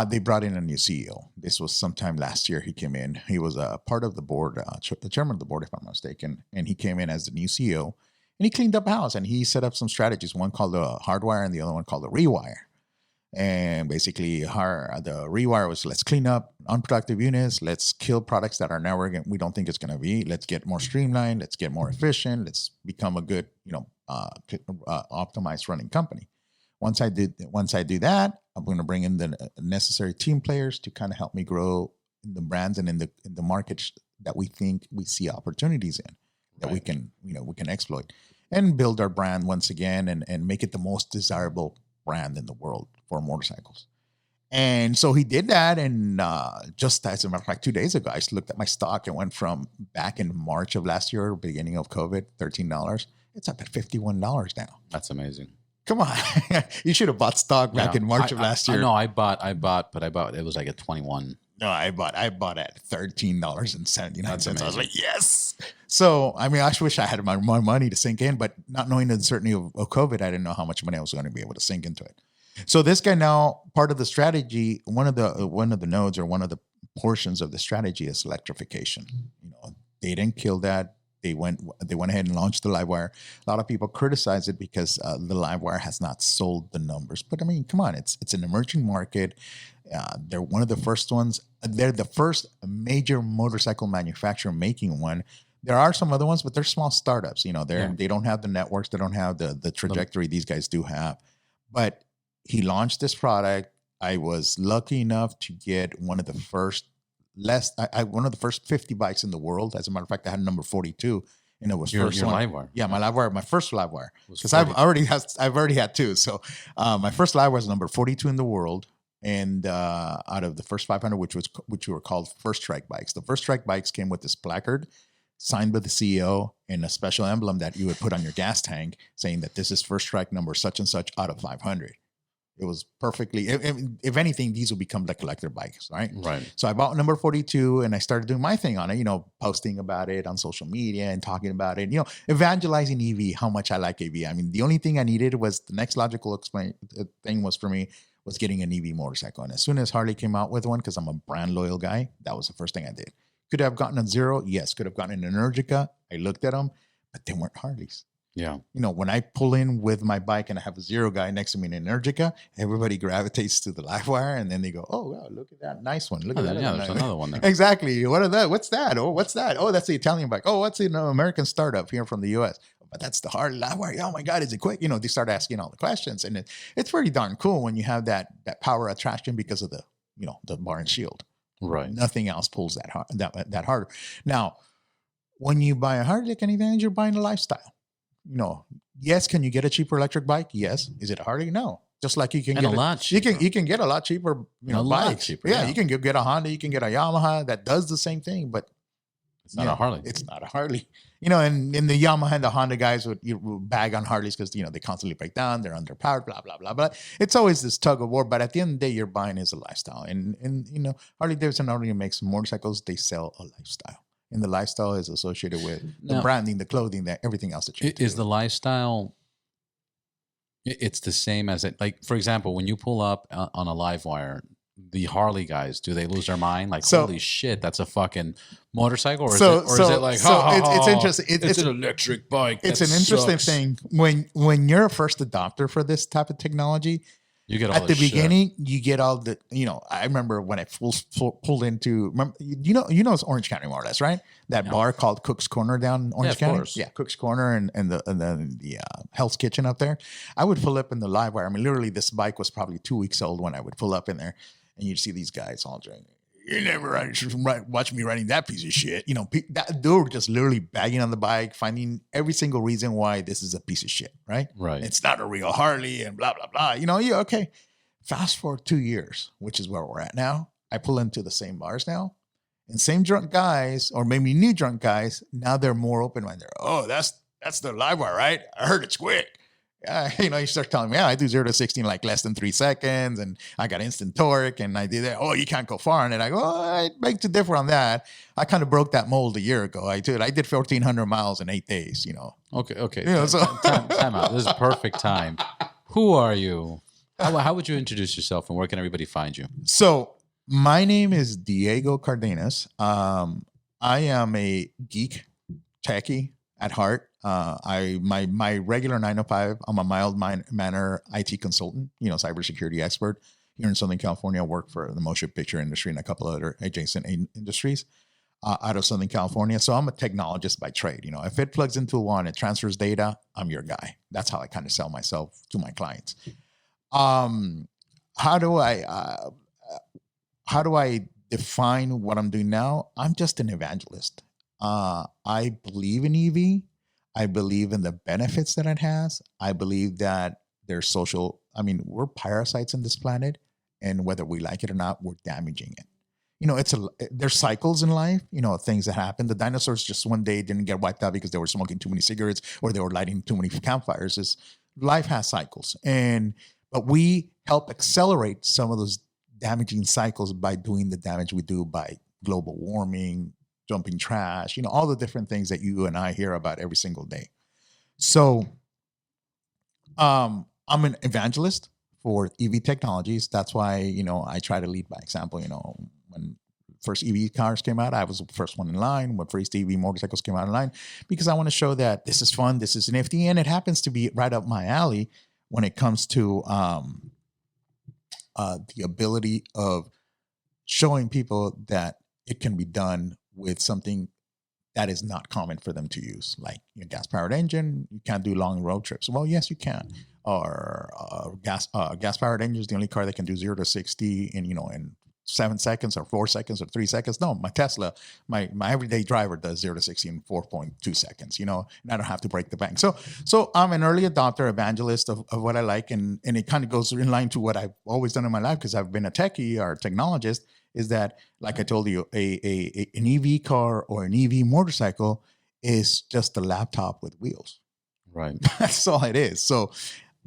they brought in a new CEO. This was sometime last year. He came in. He was a part of the board, the chairman of the board, if I'm not mistaken, and he came in as the new CEO. And he cleaned up house and he set up some strategies, one called the hardwire and the other one called the rewire. And basically the rewire was, let's clean up unproductive units. Let's kill products that are never we don't think it's going to be. Let's get more streamlined. Let's get more efficient. Let's become a good, optimized running company. Once I do that, I'm going to bring in the necessary team players to kind of help me grow in the brands and in the markets that we think we see opportunities in. That we can exploit and build our brand once again and make it the most desirable brand in the world for motorcycles. And so he did that. And just as a matter of fact, 2 days ago, I just looked at my stock. It went from back in March of last year, beginning of COVID, $13. It's up at $51 now. That's amazing. Come on. You should have bought stock back in March of last year. No, I bought, it was like at 21. No, I bought at $13.79. I was like, yes. So, I just wish I had my money to sink in, but not knowing the uncertainty of COVID, I didn't know how much money I was going to be able to sink into it. So this guy now, part of the strategy, one of the nodes or one of the portions of the strategy is electrification. They didn't kill that. They went ahead and launched the Livewire. A lot of people criticize it because the Livewire has not sold the numbers. But come on, it's an emerging market. They're one of the first ones. They're the first major motorcycle manufacturer making one. There are some other ones, but they're small startups. They don't have the networks. They don't have the trajectory these guys do have. But he launched this product. I was lucky enough to get one of the first 50 bikes in the world. As a matter of fact, I had number 42, and it was your first one. Livewire. Yeah, my Livewire, my first Livewire, because I've already had two. So my first Livewire was number 42 in the world. And out of the first 500, which were called First Strike bikes, the First Strike bikes came with this placard signed by the CEO and a special emblem that you would put on your gas tank saying that this is First Strike number such and such out of 500. It was perfectly, if anything, these will become like collector bikes, right? Right. So I bought number 42 and I started doing my thing on it, posting about it on social media and talking about it, evangelizing EV, how much I like EV. The only thing I needed was the next logical thing was for me was getting an EV motorcycle. And as soon as Harley came out with one, because I'm a brand loyal guy, that was the first thing I did. Could I have gotten a Zero? Yes. Could have gotten an Energica? I looked at them, but they weren't Harleys. Yeah. When I pull in with my bike and I have a Zero guy next to me in Energica, everybody gravitates to the Livewire and then they go, oh, wow, look at that nice one. Look at that. Yeah, there's another one there. Exactly. What are that? What's that? Oh, what's that? Oh, that's the Italian bike. Oh, what's an American startup here from the US? But that's the Harley Livewire. Oh my God, is it quick? They start asking all the questions. And it's pretty darn cool when you have that power attraction because of the bar and shield. Right. Nothing else pulls that harder. Now, when you buy a Harley, like anything, you're buying a lifestyle. Yes, can you get a cheaper electric bike? Yes. Is it a Harley? No. Just like you can And get a lot cheaper. you can get a lot cheaper, A lot bikes. cheaper, Yeah, yeah. you can get a Honda, you can get a Yamaha that does the same thing, but It's not a Harley. it's not a Harley. And in the Yamaha and the Honda guys would bag on Harleys because they constantly break down, they're underpowered, blah blah blah. But it's always this tug of war. But at the end of the day, you're buying is a lifestyle, and Harley Davidson not only makes motorcycles, they sell a lifestyle, and the lifestyle is associated with the branding, the clothing, that everything else that you do. Is the lifestyle. It's the same as it. Like, for example, when you pull up on a live wire, the Harley guys, do they lose their mind? Like, holy shit, that's a fucking motorcycle? Or is it like, it's interesting. It's an electric bike. It's an interesting thing. When you're a first adopter for this type of technology, you get all at the beginning, you get all the, I remember when I pulled into, it's Orange County more or less, right? That bar called Cook's Corner down in Orange County. Course. Yeah, Cook's Corner and the Hell's Kitchen up there. I would pull up in the live wire. I mean, literally, this bike was probably 2 weeks old when I would pull up in there, and you'd see these guys all drinking. You never watch me riding that piece of shit. They were just literally bagging on the bike, finding every single reason why this is a piece of shit, right? Right. It's not a real Harley and blah, blah, blah. Okay. Fast forward 2 years, which is where we're at now. I pull into the same bars now. And same drunk guys, or maybe new drunk guys, now they're more open-minded. Oh, that's the live wire, right? I heard it's quick. You start telling me, I do 0 to 60 in like less than 3 seconds, and I got instant torque, and I did that. Oh, you can't go far. And then I go, I beg to differ on that. I kind of broke that mold a year ago. I did 1,400 miles in 8 days, Okay. Time out. This is perfect time. Who are you? How would you introduce yourself, and where can everybody find you? So my name is Diego Cardenas. I am a geek techie at heart. My regular 9 to 5, I'm a mild manner IT consultant, cybersecurity expert here in Southern California. I work for the motion picture industry and a couple of other adjacent industries out of Southern California. So I'm a technologist by trade. If it plugs into one, it transfers data, I'm your guy. That's how I kind of sell myself to my clients. How do I define what I'm doing now? I'm just an evangelist. I believe in EV. I believe in the benefits that it has. I believe that there's we're parasites on this planet, and whether we like it or not, we're damaging it. There's cycles in life, things that happen. The dinosaurs just one day didn't get wiped out because they were smoking too many cigarettes or they were lighting too many campfires. Life has cycles, but we help accelerate some of those damaging cycles by doing the damage we do by global warming, dumping trash, all the different things that you and I hear about every single day. So I'm an evangelist for EV technologies. That's why, I try to lead by example. When first EV cars came out, I was the first one in line. When first EV motorcycles came out in line, because I want to show that this is fun, this is nifty, and it happens to be right up my alley when it comes to the ability of showing people that it can be done with something that is not common for them to use, like a gas-powered engine. You can't do long road trips. Well, yes, you can. Or gas-powered engine is the only car that can do 0 to 60 in 7 seconds or 4 seconds or 3 seconds. No, my Tesla, my everyday driver does 0 to 60 in 4.2 seconds, and I don't have to break the bank. So I'm an early adopter, evangelist of what I like. And it kind of goes in line to what I've always done in my life, because I've been a techie or a technologist, is that, like I told you, an EV car or an EV motorcycle is just a laptop with wheels. Right. That's all it is. So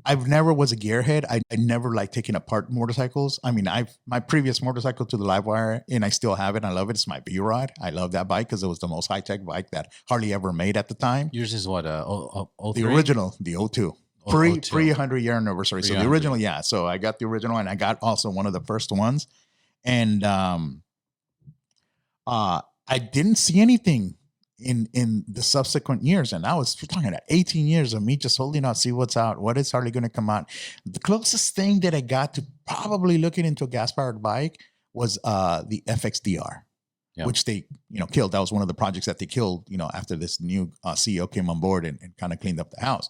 I've never was a gearhead. I never liked taking apart motorcycles. I mean, my previous motorcycle to the Livewire, and I still have it. I love it. It's my B-Rod. I love that bike because it was the most high-tech bike that Harley ever made at the time. Yours is what? The original, the 02. Pre 100-year anniversary. So the original, yeah. So I got the original, and I got also one of the first ones. And I didn't see anything in the subsequent years. And I was talking about 18 years of me just holding out, see what's out, what is hardly going to come out. The closest thing that I got to probably looking into a gas-powered bike was the FXDR, which they killed. That was one of the projects that they killed, after this new CEO came on board and kind of cleaned up the house.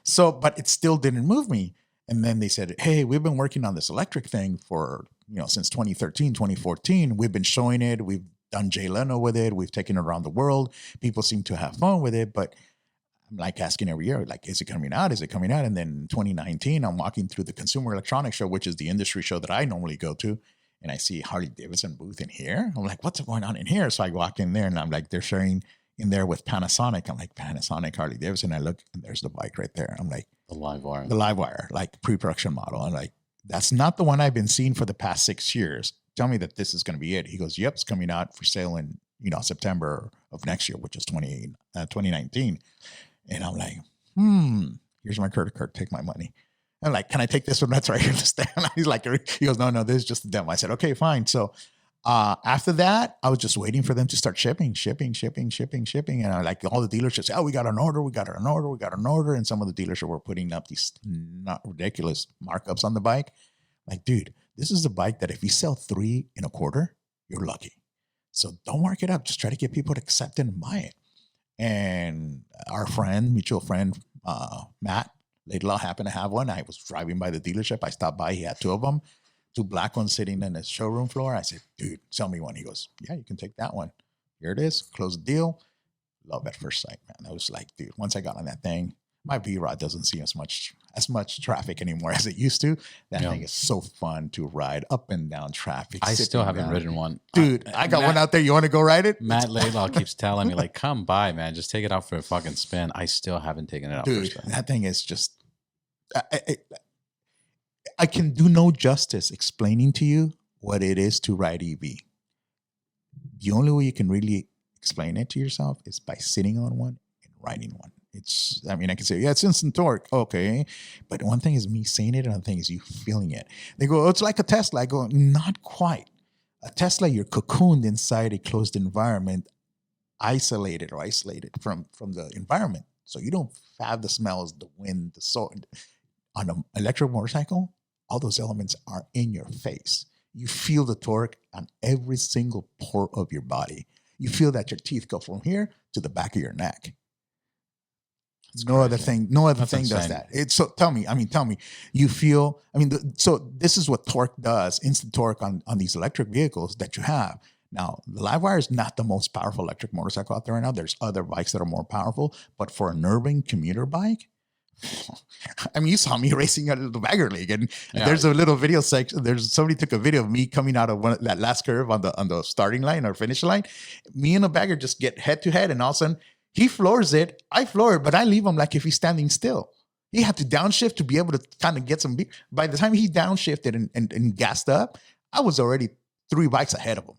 So, but it still didn't move me. And then they said, hey, we've been working on this electric thing for, since 2013, 2014. We've been showing it. We've done Jay Leno with it. We've taken it around the world. People seem to have fun with it. But I'm like asking every year, like, is it coming out? Is it coming out? And then 2019, I'm walking through the Consumer Electronics Show, which is the industry show that I normally go to. And I see Harley Davidson booth in here. I'm like, what's going on in here? So I walk in there and I'm like, they're sharing in there with Panasonic. I'm like, Panasonic, Harley Davidson. I look and there's the bike right there. I'm like, The Livewire. the Livewire, like pre-production model. I'm like, that's not the one I've been seeing for the past 6 years. Tell me that this is going to be it. He goes, yep, it's coming out for sale in, September of next year, which is 2019. And I'm like, here's my credit card. Take my money. I'm like, can I take this one? That's right here. The stand. He's like, he goes, no, this is just a demo. I said, okay, fine. So after that, I was just waiting for them to start shipping. And I like all the dealerships, oh, we got an order. And some of the dealerships were putting up these not ridiculous markups on the bike. Like, dude, this is a bike that if you sell 3 in a quarter, you're lucky. So don't mark it up. Just try to get people to accept it and buy it. And our mutual friend, Matt Laidlaw, happened to have one. I was driving by the dealership. I stopped by. He had 2 of them, 2 black ones sitting in his showroom floor. I said, dude, sell me one. He goes, yeah, you can take that one. Here it is. Close the deal. Love at first sight, man. I was like, dude, once I got on that thing, my V-Rod doesn't see as much traffic anymore as it used to. That thing is so fun to ride up and down traffic. I still haven't ridden one. Dude, I got one out there. You want to go ride it? Matt Laidlaw keeps telling me, like, come by, man. Just take it out for a fucking spin. I still haven't taken it out for a spin. That thing is just... I can do no justice explaining to you what it is to ride EV. The only way you can really explain it to yourself is by sitting on one and riding one. I can say, yeah, it's instant torque. Okay. But one thing is me saying it, and another thing is you feeling it. They go, oh, it's like a Tesla. I go, not quite. A Tesla, you're cocooned inside a closed environment, isolated from the environment. So you don't have the smells, the wind, the salt. On an electric motorcycle, all those elements are in your face. You feel the torque on every single pore of your body. You feel that your teeth go from here to the back of your neck. No other thing does that. Tell me, you feel, so this is what torque does, instant torque on these electric vehicles that you have. Now, the Livewire is not the most powerful electric motorcycle out there right now. There's other bikes that are more powerful, but for an urban commuter bike, you saw me racing at the Bagger League, and there's a little video section. Somebody took a video of me coming out of that last curve on the starting line or finish line. Me and the Bagger just get head to head, and all of a sudden he floors it. I floor it, but I leave him like if he's standing still. He had to downshift to be able to kind of get some. By the time he downshifted and gassed up, I was already 3 bikes ahead of him.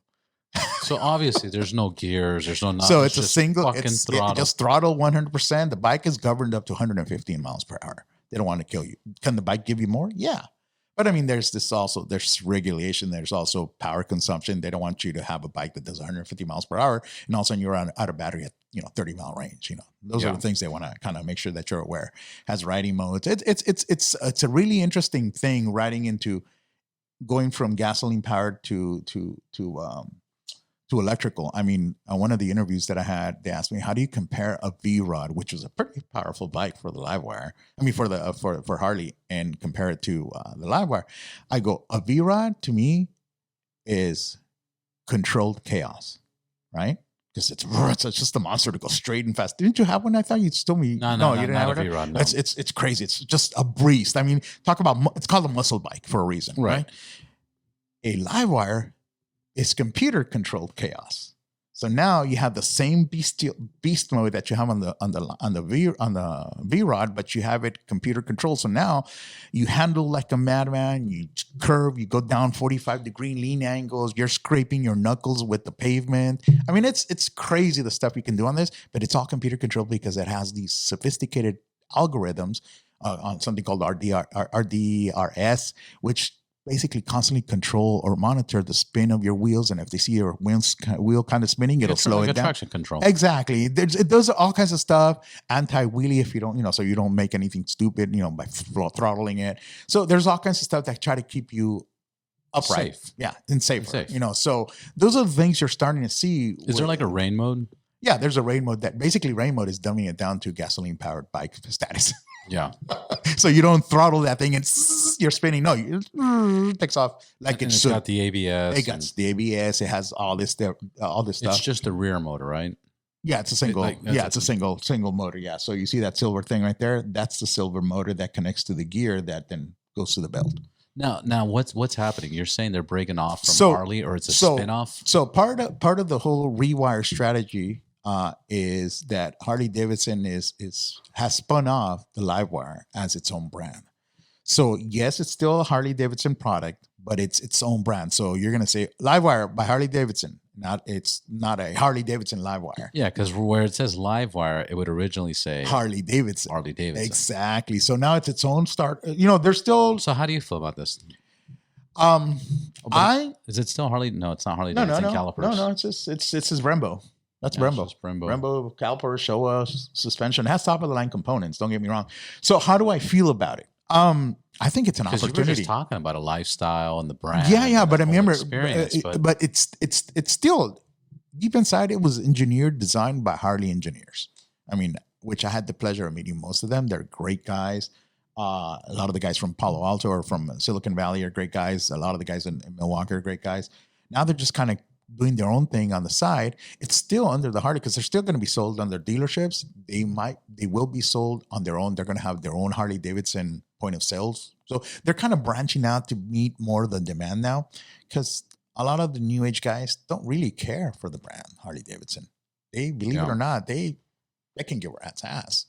So obviously there's no gears, there's no nothing. So it's a single, just throttle 100%. The bike is governed up to 115 miles per hour. They don't want to kill you. Can the bike give you more? Yeah. But there's regulation. There's also power consumption. They don't want you to have a bike that does 150 miles per hour. And all of a sudden you're out of battery at, 30-mile range. Those are the things they want to kind of make sure that you're aware. Has riding modes. It's a really interesting thing riding into going from gasoline powered to electrical. On one of the interviews that I had, they asked me, how do you compare a V-Rod, which was a pretty powerful bike for the Livewire, for Harley, and compare it to the Livewire? I go, a V-Rod to me is controlled chaos, right? Because it's just a monster to go straight and fast. Didn't you have one? I thought you'd still be. No, you didn't have have a it. V-Rod. No. It's crazy. It's just a breeze. Talk about, it's called a muscle bike for a reason, right? A Livewire is computer controlled chaos. So now you have the same beast mode that you have on the V-Rod, but you have it computer controlled. So now you handle like a madman. You curve, you go down 45-degree lean angles. You're scraping your knuckles with the pavement. It's crazy the stuff you can do on this, but it's all computer controlled because it has these sophisticated algorithms on something called RDRS, which basically constantly control or monitor the spin of your wheels, and if they see your wheel kind of spinning, it'll slow it down. Traction control. Exactly. It does all kinds of stuff. Anti-wheelie if you don't, so you don't make anything stupid, by throttling it. So there's all kinds of stuff that try to keep you upright. Safe. Yeah, and safer. So those are the things you're starting to see. Is there like a rain mode? Yeah, there's a rain mode rain mode is dumbing it down to gasoline powered bike status. Yeah. So you don't throttle that thing and you're spinning. No, it takes off like it's got the ABS. It got the ABS. It has all this stuff. It's just the rear motor, right? Yeah, it's a single. Like, Yeah, it's a single motor. Yeah. So you see that silver thing right there? That's the silver motor that connects to the gear that then goes to the belt. Now, what's happening? You're saying they're breaking off from Harley, or it's a spinoff? So part of the whole rewire strategy is that Harley Davidson has spun off the Livewire as its own brand. So yes, it's still a Harley Davidson product, but it's its own brand. So you're gonna say Livewire by Harley Davidson. It's not a Harley Davidson Livewire. Yeah, because where it says Livewire, it would originally say Harley Davidson. Harley Davidson. Exactly. So now it's its own start. There's still. So how do you feel about this? Is it still Harley? No, it's not Harley Davidson calipers. No. It's his Brembo. That's Brembo. Brembo calipers, Showa suspension. It has top of the line components. Don't get me wrong. So how do I feel about it? I think it's an opportunity. You were just talking about a lifestyle and the brand. Yeah, but I remember, but it's still deep inside. It was engineered, designed by Harley engineers. I mean, which I had the pleasure of meeting most of them. They're great guys. A lot of the guys from Palo Alto or from Silicon Valley are great guys. A lot of the guys in Milwaukee are great guys. Now they're just kind of doing their own thing on the side. It's still under the Harley because they're still going to be sold on their dealerships. They will be sold on their own. They're going to have their own Harley Davidson point of sales. So they're kind of branching out to meet more of the demand now because a lot of the new age guys don't really care for the brand Harley Davidson. They, believe it or not, they can give rat's ass.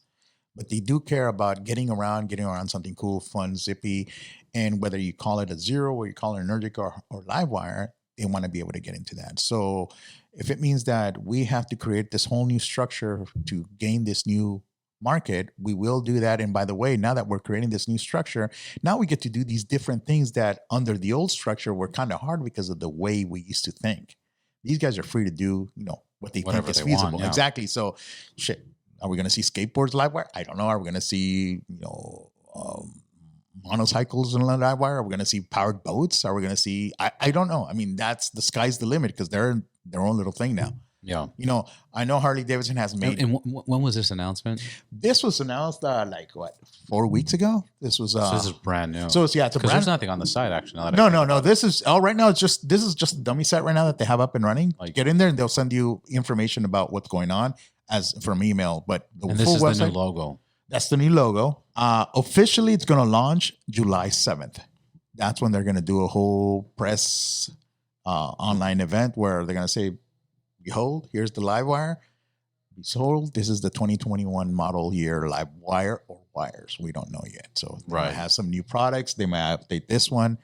But they do care about getting around something cool, fun, zippy. And whether you call it a Zero or you call it an Energic or Livewire, they want to be able to get into that. So if it means that we have to create this whole new structure to gain this new market, we will do that. And by the way, now that we're creating this new structure, now we get to do these different things that under the old structure were kind of hard because of the way we used to think. These guys are free to do, what they think is feasible. Want, yeah. Exactly. So shit. Are we going to see skateboards Livewire? I don't know. Are we going to see, motorcycles in Livewire? Are we going to see powered boats? Are we going to see? I don't know. I mean, the sky's the limit because they're their own little thing now. Yeah. I know Harley Davidson has made. And when was this announcement? This was announced 4 weeks ago. This was. So this is brand new. So it's a brand. There's nothing on the site actually. No. This is right now. This is just a dummy site right now that they have up and running. Get in there and they'll send you information about what's going on as from email. But this is website, the new logo. That's the new logo. Officially, it's going to launch July 7th. That's when they're going to do a whole press online event where they're going to say, behold, here's the Livewire. Behold, this is the 2021 model year Livewire or wires. We don't know yet. So they might have some new products. They might update this one.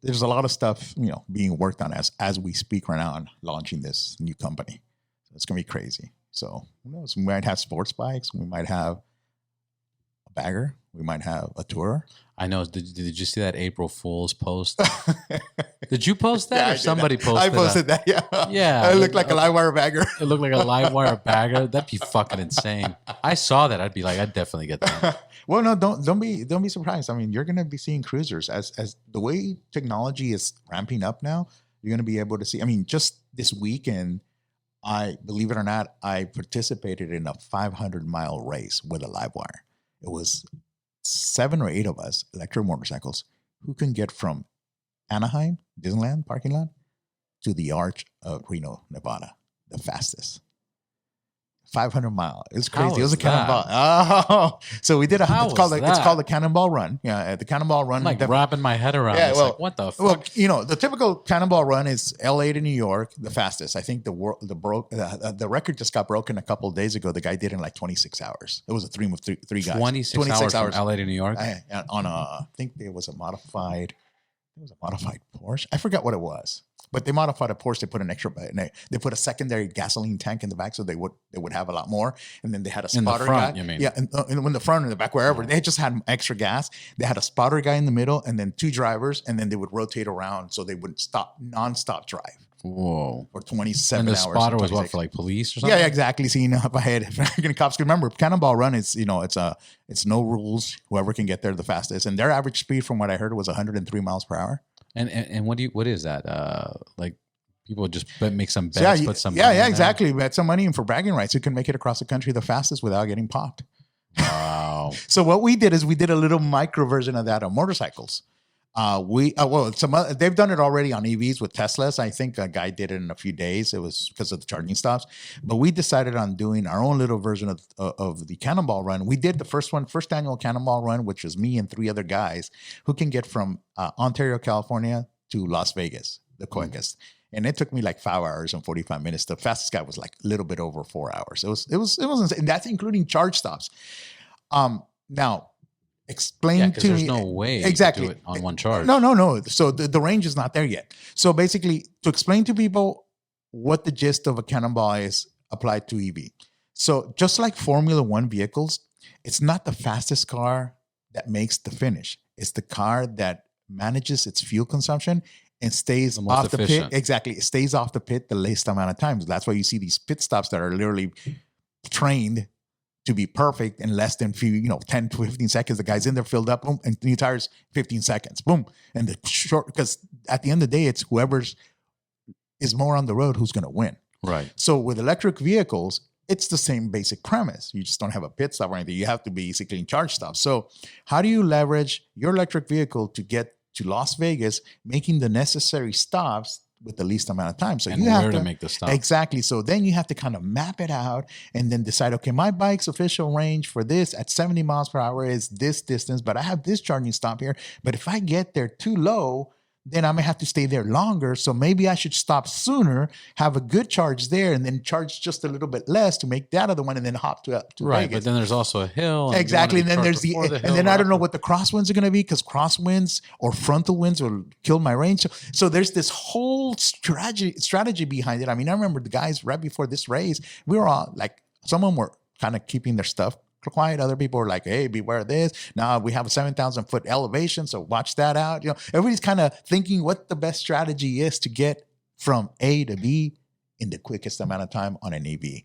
There's a lot of stuff, being worked on as we speak right now on launching this new company. So it's going to be crazy. So who knows? We might have sports bikes. We might have a bagger. We might have a tourer. I know. Did you see that April Fool's post? Did you post that or somebody posted I posted that? Yeah. Yeah. It looked like a Livewire bagger. It looked like a Livewire bagger. That'd be fucking insane. I saw that. I'd be like, I'd definitely get that. Well, no, don't be surprised. I mean, you're going to be seeing cruisers as the way technology is ramping up now. You're going to be able to see. I mean, just this weekend, believe it or not, I participated in a 500-mile race with a Livewire. It was 7 or 8 of us, electric motorcycles, who can get from Anaheim, Disneyland parking lot, to the Arch of Reno, Nevada, the fastest. 500 mile. It's crazy. It was a cannonball. Oh, so we did it's called the Cannonball Run. Yeah, the Cannonball Run. I'm wrapping my head around. Yeah, well, what the fuck? Well, the typical Cannonball Run is LA to New York, the fastest. I think the record just got broken a couple of days ago. The guy did it in 26 hours. It was a three guys. 26 hours from LA to New York. I think it was a modified Porsche. I forgot what it was. But they modified a Porsche. They put an extra. They put a secondary gasoline tank in the back, so they would have a lot more. And then they had a spotter in the front, guy. You mean? Yeah, in the front and the back, wherever they just had extra gas. They had a spotter guy in the middle, and then 2 drivers, and then they would rotate around so they would stop nonstop drive. Whoa! For 27 hours. And the spotter was what, for police or something? Yeah, exactly. So if I had cops, remember Cannonball Run is it's no rules. Whoever can get there the fastest, and their average speed, from what I heard, was 103 miles per hour. And what is that? People just make some bets, put some money exactly. Bet some money in for bragging rights. You can make it across the country the fastest without getting popped. Wow. So what we did is we did a little micro version of that on motorcycles. They've done it already on EVs with Teslas. I think a guy did it in a few days. It was because of the charging stops. But we decided on doing our own little version of the Cannonball Run. We did the first annual Cannonball Run, which was me and 3 other guys who can get from Ontario, California to Las Vegas, the quickest. And it took me like 5 hours and 45 minutes. The fastest guy was like a little bit over 4 hours. It was insane. And that's including charge stops. Now, explain to there's me no way exactly to do it on one charge. No. So the range is not there yet. So basically, to explain to people what the gist of a Cannonball is applied to EV. So just like Formula One vehicles, it's not the fastest car that makes the finish. It's the car that manages its fuel consumption and stays off the pit. Exactly. It stays off the pit the least amount of times. That's why you see these pit stops that are literally trained to be perfect in less than 10 to 15 seconds. The guy's in there filled up, boom, and new tires, 15 seconds, boom. And the short, because at the end of the day, it's whoever's is more on the road who's going to win. Right. So with electric vehicles, it's the same basic premise. You just don't have a pit stop or anything. You have to be basically in charge stops. So how do you leverage your electric vehicle to get to Las Vegas, making the necessary stops with the least amount of time? So and you have to make the stop. Exactly. So then you have to kind of map it out and then decide, okay, my bike's official range for this at 70 miles per hour is this distance, but I have this charging stop here. But if I get there too low, then I may have to stay there longer. So maybe I should stop sooner, have a good charge there, and then charge just a little bit less to make that other one, and then hop to right. Vegas. But then there's also a hill. And exactly. And then there's and then I don't know what the crosswinds are going to be, because crosswinds or frontal winds will kill my range. So there's this whole strategy behind it. I mean, I remember the guys right before this race, we were all like, some of them were kind of keeping their stuff quiet. Other people are like, hey, beware of this. Now we have a 7,000 foot elevation, so watch that out. Everybody's kind of thinking what the best strategy is to get from A to B in the quickest amount of time on an EV.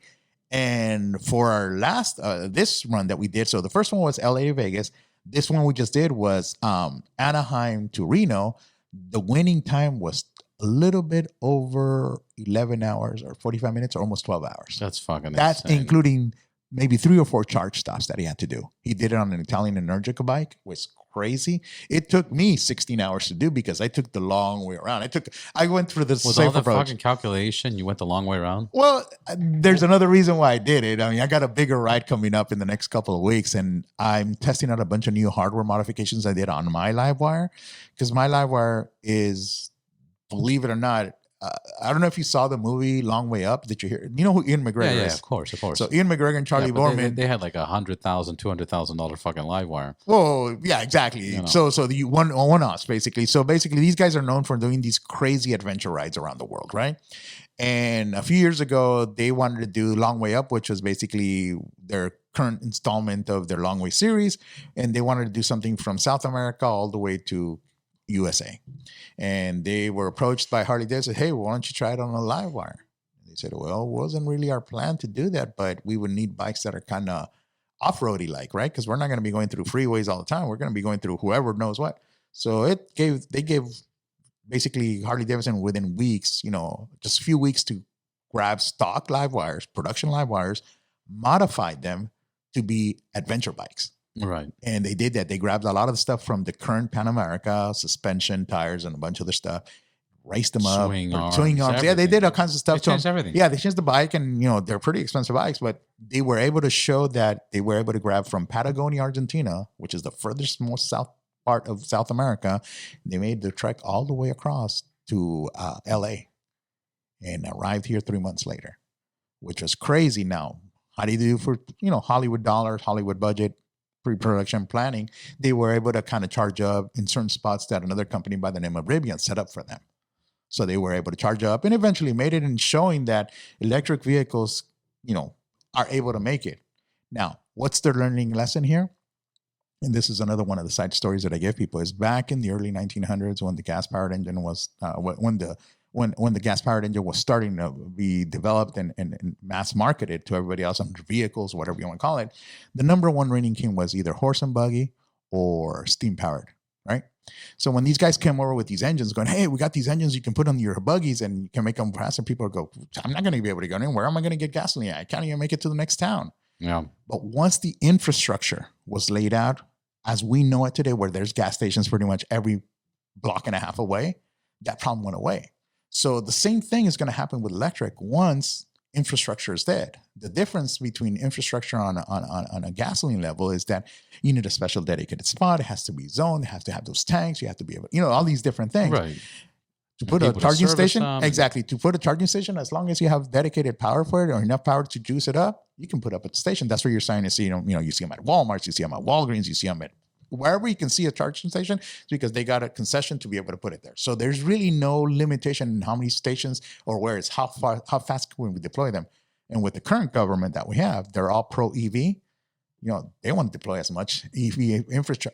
And for our last, this run that we did, so the first one was LA to Vegas. This one we just did was Anaheim to Reno. The winning time was a little bit over 11 hours or 45 minutes or almost 12 hours. That's That's insane. including maybe 3 or 4 charge stops that he had to do. He did it on an Italian Energica bike. It was crazy. It took me 16 hours to do because I took the long way around. I went through this safe approach. Fucking calculation, you went the long way around? Well, there's another reason why I did it. I mean, I got a bigger ride coming up in the next couple of weeks, and I'm testing out a bunch of new hardware modifications I did on my LiveWire, because my LiveWire is, believe it or not, I don't know if you saw the movie Long Way Up. Did you hear? You know who Ian McGregor is? Yeah, of course. So Ian McGregor and Charlie Borman. They had like $100,000, $200,000 fucking LiveWire. Well, yeah, exactly. So the one-offs basically. So basically, these guys are known for doing these crazy adventure rides around the world, right? And a few years ago, they wanted to do Long Way Up, which was basically their current installment of their Long Way series, and they wanted to do something from South America all the way to USA. And they were approached by Harley Davidson, hey, why don't you try it on a LiveWire? They said, well, it wasn't really our plan to do that, but we would need bikes that are kind of off-roady like, right? Because we're not going to be going through freeways all the time. We're going to be going through whoever knows what. So they gave basically Harley Davidson within weeks, just a few weeks to grab stock LiveWires, production LiveWires, modified them to be adventure bikes. Right. And they did that. They grabbed a lot of the stuff from the current Pan America, suspension, tires, and a bunch of other stuff, raced them up. Swing arms. Everything. Yeah, they did all kinds of stuff. They changed everything. Yeah, they changed the bike, and they're pretty expensive bikes, but they were able to show that they were able to grab from Patagonia, Argentina, which is the furthest most south part of South America. They made the trek all the way across to LA and arrived here 3 months later, which was crazy. Now, how do you do for Hollywood dollars, Hollywood budget? Pre-production planning, they were able to kind of charge up in certain spots that another company by the name of Rivian set up for them. So they were able to charge up and eventually made it, and showing that electric vehicles, are able to make it. Now, what's the learning lesson here? And this is another one of the side stories that I give people, is back in the early 1900s when the gas-powered engine was, when the gas-powered engine was starting to be developed and mass marketed to everybody else on vehicles, whatever you want to call it, the number one reigning king was either horse and buggy or steam-powered, right? So when these guys came over with these engines going, hey, we got these engines you can put on your buggies and you can make them faster, people go, I'm not going to be able to go anywhere. Where am I going to get gasoline? I can't even make it to the next town. Yeah. But once the infrastructure was laid out, as we know it today, where there's gas stations pretty much every block and a half away, that problem went away. So the same thing is going to happen with electric once infrastructure is dead. The difference between infrastructure on a gasoline level is that you need a special dedicated spot. It has to be zoned. It has to have those tanks. You have to be able, all these different things. Right. To put a charging station, exactly. To put a charging station, as long as you have dedicated power for it or enough power to juice it up, you can put up a station. That's where you're starting to see, you see them at Walmart, you see them at Walgreens, you see them at wherever you can see a charging station, it's because they got a concession to be able to put it there. So there's really no limitation in how many stations or where it's how fast can we deploy them. And with the current government that we have, they're all pro EV. They want to deploy as much EV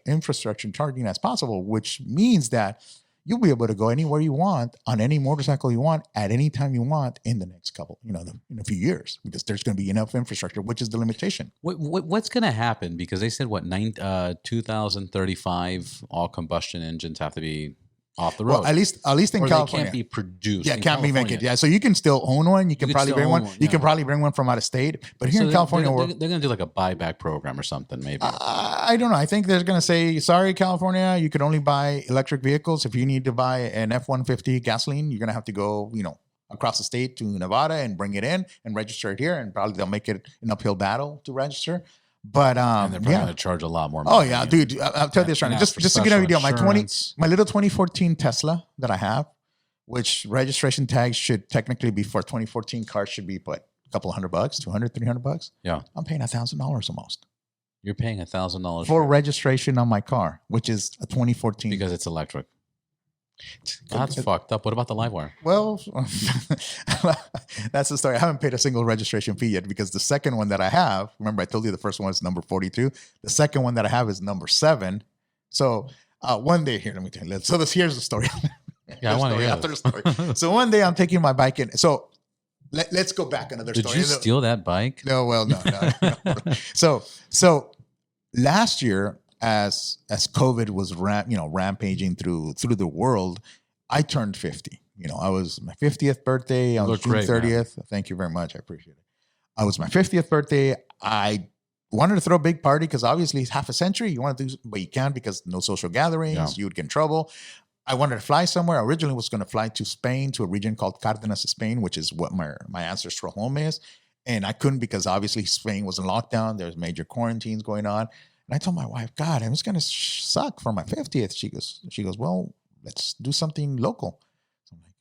infrastructure charging as possible, which means that you'll be able to go anywhere you want on any motorcycle you want at any time you want in the next couple, in a few years, because there's going to be enough infrastructure, which is the limitation. What's going to happen? Because they said 2035, all combustion engines have to be off the road. Well, at least in or California, they can't be produced. Yeah, can't be made. Yeah, so you can still own one. You can probably bring one. You can probably bring one from out of state. But here in California, they're going to do like a buyback program or something, maybe. I don't know. I think they're going to say, sorry, California, you can only buy electric vehicles. If you need to buy an F-150 gasoline, you're going to have to go, across the state to Nevada and bring it in and register it here. And probably they'll make it an uphill battle to register. But and they're probably going to charge a lot more money. Oh yeah, dude. I'll tell you this right now. Just to get an idea, my little 2014 Tesla that I have, which registration tags should technically be for 2014 cars should be what, a couple $100, $200, $300. Yeah, I'm paying $1,000 almost. You're paying $1,000 for registration on my car, which is a 2014 because it's electric. That's fucked up. What about the Livewire? Well, that's the story. I haven't paid a single registration fee yet because the second one that I have, remember I told you the first one is number 42. The second one that I have is number 7. So one day here, let me tell you. So here's the story. Yeah, I want to hear after the story. So one day I'm taking my bike in. So let's go back another story. Did you steal that bike? No, well, no. So last year, as COVID was rampaging through the world, I turned 50. I was my 50th birthday. I was June 30th. Man. Thank you very much. I appreciate it. I was my 50th birthday. I wanted to throw a big party because obviously it's half a century. You want to do, but you can't because no social gatherings. Yeah. You would get in trouble. I wanted to fly somewhere. I originally was going to fly to Spain, to a region called Cardenas, Spain, which is what my ancestral home is. And I couldn't because obviously Spain was in lockdown. There's major quarantines going on. And I told my wife, God, it was going to suck for my 50th. She goes, well, let's do something local. So I'm like,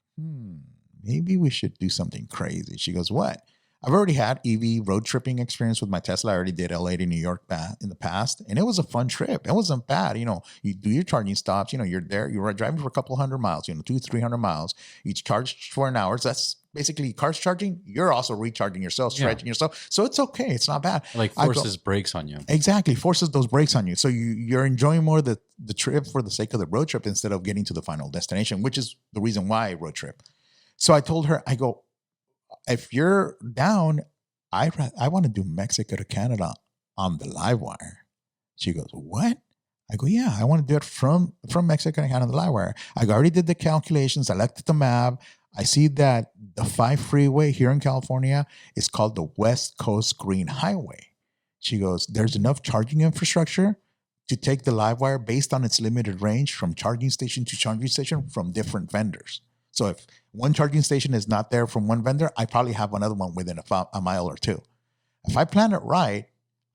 maybe we should do something crazy. She goes, what? I've already had EV road tripping experience with my Tesla. I already did LA to New York in the past. And it was a fun trip. It wasn't bad. You do your charging stops. You're there. You're driving for a couple hundred miles, 200-300 miles. You charge for an hour. That's basically cars charging. You're also recharging yourself, stretching yourself. So it's okay. It's not bad. Like forces brakes on you. Exactly. Forces those brakes on you. So you're enjoying more the trip for the sake of the road trip instead of getting to the final destination, which is the reason why I road trip. So I told her, I go, if you're down, I want to do Mexico to Canada on the Livewire. She goes, what? I go, yeah, I want to do it from Mexico to Canada on the Livewire. I already did the calculations. I looked at the map. I see that the 5 freeway here in California is called the West Coast Green Highway. She goes, there's enough charging infrastructure to take the Livewire based on its limited range from charging station to charging station from different vendors. So if one charging station is not there from one vendor, I probably have another one within a mile or two. If I plan it right,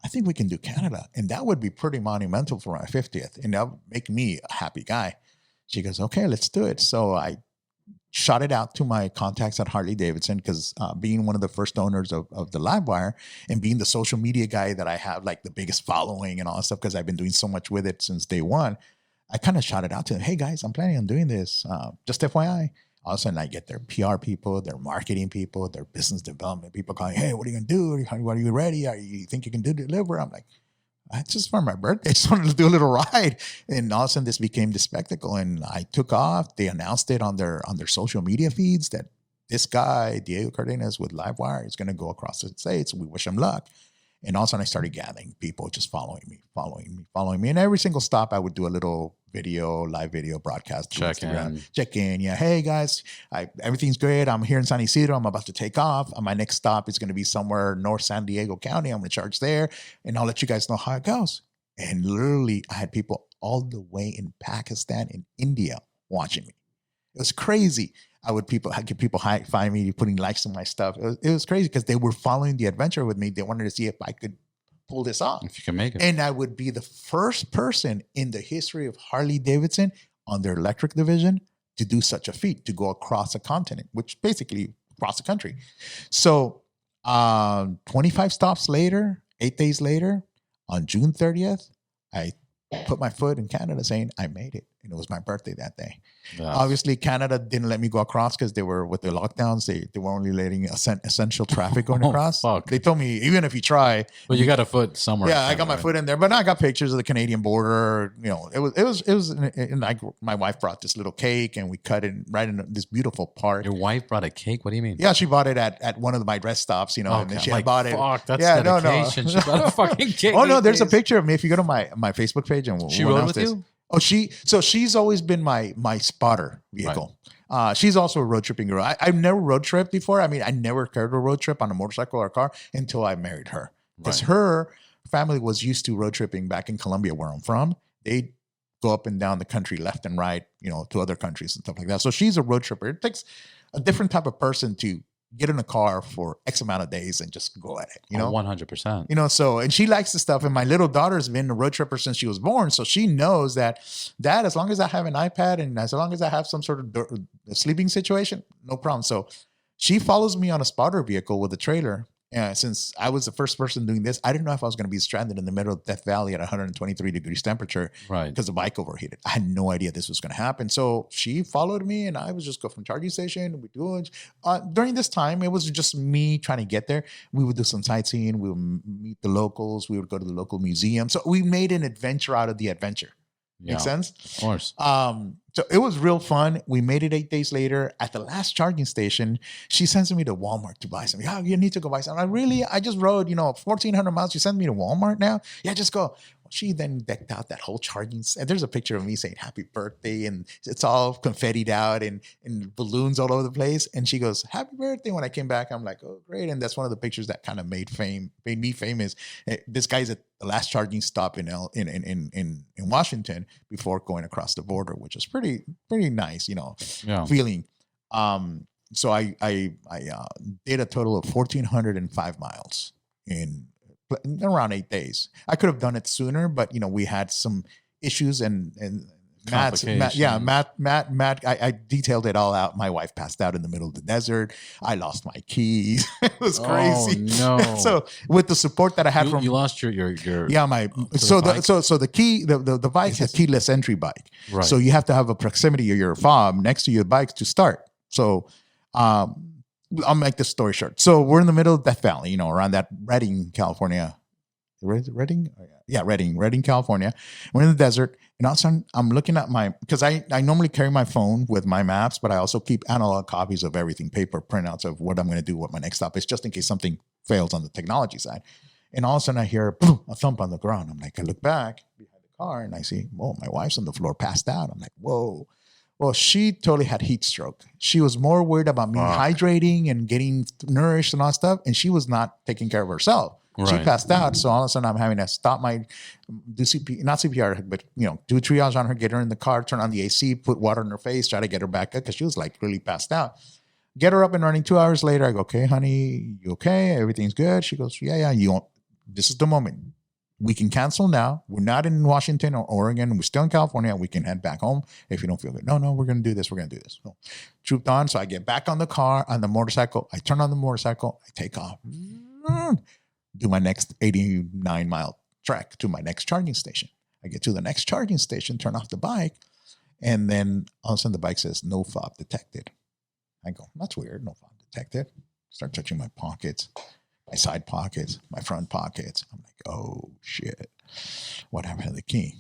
I think we can do Canada. And that would be pretty monumental for my 50th. And that would make me a happy guy. She goes, okay, let's do it. So I shot it out to my contacts at Harley Davidson because being one of the first owners of the Livewire and being the social media guy that I have like the biggest following and all that stuff because I've been doing so much with it since day one, I kind of shot it out to them. Hey guys, I'm planning on doing this. Just FYI. All of a sudden, I get their PR people, their marketing people, their business development people calling, hey, what are you going to do? Are you ready? You think you can deliver? I'm like, it's just for my birthday. I just wanted to do a little ride. And all of a sudden, this became the spectacle. And I took off. They announced it on their social media feeds that this guy, Diego Cardenas with Livewire, is going to go across the states. We wish him luck. And all of a sudden, I started gathering people just following me. And every single stop, I would do a little live video broadcast. Check in. Yeah. Hey, guys, everything's great. I'm here in San Isidro. I'm about to take off. My next stop is going to be somewhere North San Diego County. I'm going to charge there. And I'll let you guys know how it goes. And literally, I had people all the way in Pakistan and India watching me. It was crazy. I get people find me putting likes on my stuff. It was crazy because they were following the adventure with me. They wanted to see if I could pull this off. If you can make it. And I would be the first person in the history of Harley Davidson on their electric division to do such a feat, to go across a continent, which basically across the country. So 25 stops later, 8 days later, on June 30th, I put my foot in Canada saying I made it. And it was my birthday that day. Obviously, Canada didn't let me go across because they were with the lockdowns. They were only letting essential traffic going across. Fuck. They told me, even if you try. But you got a foot somewhere. Yeah, I got my foot in there. But I got pictures of the Canadian border. You know, it was and my wife brought this little cake and we cut it right in this beautiful part. Your wife brought a cake? What do you mean? Yeah, she bought it at one of my rest stops, you know, and then she had bought it. Fuck, that's dedication. No. She bought a fucking cake. Oh, no, there's a picture of me. If you go to my Facebook page and she rode with you? Oh, she's always been my spotter vehicle. Right. She's also a road tripping girl. I've never road tripped before. I mean, I never cared to road trip on a motorcycle or a car until I married her. Because her family was used to road tripping back in Colombia, where I'm from. They go up and down the country, left and right, you know, to other countries and stuff like that. So she's a road tripper. It takes a different type of person to get in a car for X amount of days and just go at it, you know? 100%. You know, so, and she likes the stuff. And my little daughter's been a road tripper since she was born. So she knows that as long as I have an iPad and as long as I have some sort of sleeping situation, no problem. So she follows me on a spotter vehicle with a trailer. And since I was the first person doing this, I didn't know if I was going to be stranded in the middle of Death Valley at 123 degrees temperature because the bike overheated. I had no idea this was going to happen. So she followed me and I was just go from charging station. We do it. During this time, it was just me trying to get there. We would do some sightseeing. We would meet the locals. We would go to the local museum. So we made an adventure out of the adventure. Yeah, make sense? Of course. So it was real fun. We made it 8 days later. At the last charging station, she sends me to Walmart to buy something. Oh, you need to go buy something. I just rode, 1,400 miles. You send me to Walmart now? Yeah, just go. She then decked out that whole charging. And there's a picture of me saying happy birthday and it's all confettied out and balloons all over the place. And she goes, happy birthday. When I came back, I'm like, oh, great. And that's one of the pictures that kind of made me famous. This guy's at the last charging stop in Washington before going across the border, which is pretty nice, feeling. So I did a total of 1,405 miles in around 8 days. I could have done it sooner, but we had some issues and Matt, I detailed it all out. My wife passed out in the middle of the desert. I lost my keys. It was crazy. Oh, no. So with the support that I had you lost your the key, the bike is a keyless entry bike. Right. So you have to have a proximity of your fob next to your bike to start. So I'll make this story short. So we're in the middle of Death Valley, around that Redding, California. Redding? Yeah, Redding, California. We're in the desert. And all of a sudden, I'm looking at because I normally carry my phone with my maps, but I also keep analog copies of everything, paper printouts of what I'm going to do, what my next stop is, just in case something fails on the technology side. And all of a sudden, I hear a thump on the ground. I'm like, I look back behind the car and I see, whoa, my wife's on the floor, passed out. I'm like, whoa. Well, she totally had heat stroke. She was more worried about me hydrating and getting nourished and all that stuff. And she was not taking care of herself. Right. She passed out. So all of a sudden I'm having to stop do CPR, but do triage on her, get her in the car, turn on the AC, put water in her face, try to get her back up because she was like really passed out. Get her up and running. 2 hours later, I go, okay, honey, you okay? Everything's good. She goes, yeah. This is the moment. We can cancel now. We're not in Washington or Oregon. We're still in California. We can head back home if you don't feel good. No, we're going to do this. We're going to do this. So, trooped on. So I get back on the motorcycle. I turn on the motorcycle. I take off. Do my next 89-mile trek to my next charging station. I get to the next charging station, turn off the bike, and then all of a sudden the bike says, no fob detected. I go, that's weird. No fob detected. Start touching my pockets. My side pockets, my front pockets. I'm like, oh, shit. What happened to the key?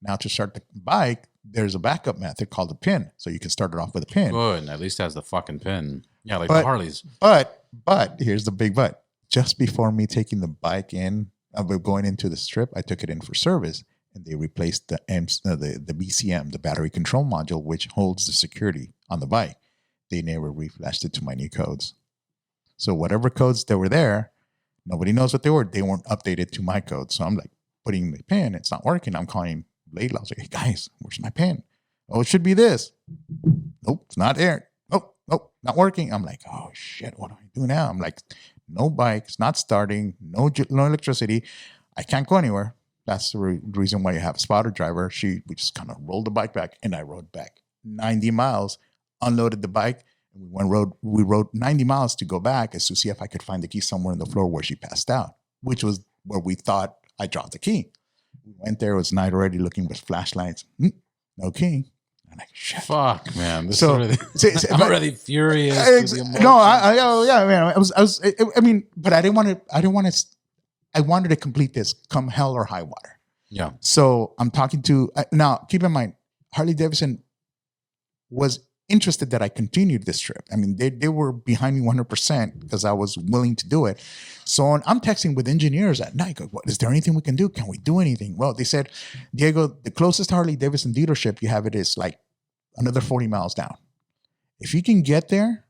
Now to start the bike, there's a backup method called a pin. So you can start it off with a pin. Good. At least it has the fucking pin. Yeah, like the Harleys. But here's the big but. Just before me taking the bike in, going into the strip, I took it in for service. And they replaced the BCM, the battery control module, which holds the security on the bike. They never reflashed it to my new codes. So whatever codes that were there, nobody knows what they were. They weren't updated to my code. So I'm like putting the pin. It's not working. I'm calling Laidlaw. I was like, hey, guys, where's my pin? Oh, it should be this. Nope, it's not there. Nope, not working. I'm like, oh shit, what do I do now? I'm like, no bike, it's not starting, no electricity. I can't go anywhere. That's the reason why you have a spotter driver. We just kind of rolled the bike back, and I rode back 90 miles, unloaded the bike, and we rode 90 miles to go back as to see if I could find the key somewhere on the floor where she passed out, which was where we thought I dropped the key. We went there, it was night already, looking with flashlights. No key. I'm like, shit. Fuck, man. So, I'm already furious. No, yeah, man. I mean, but I wanted to complete this come hell or high water. Yeah. So I'm talking to, now keep in mind, Harley Davidson was interested that I continued this trip. I mean, they were behind me 100% because I was willing to do it. So I'm texting with engineers at night. Is there anything we can do? Can we do anything? Well, they said, Diego, the closest Harley Davidson dealership you have it is like another 40 miles down. If you can get there,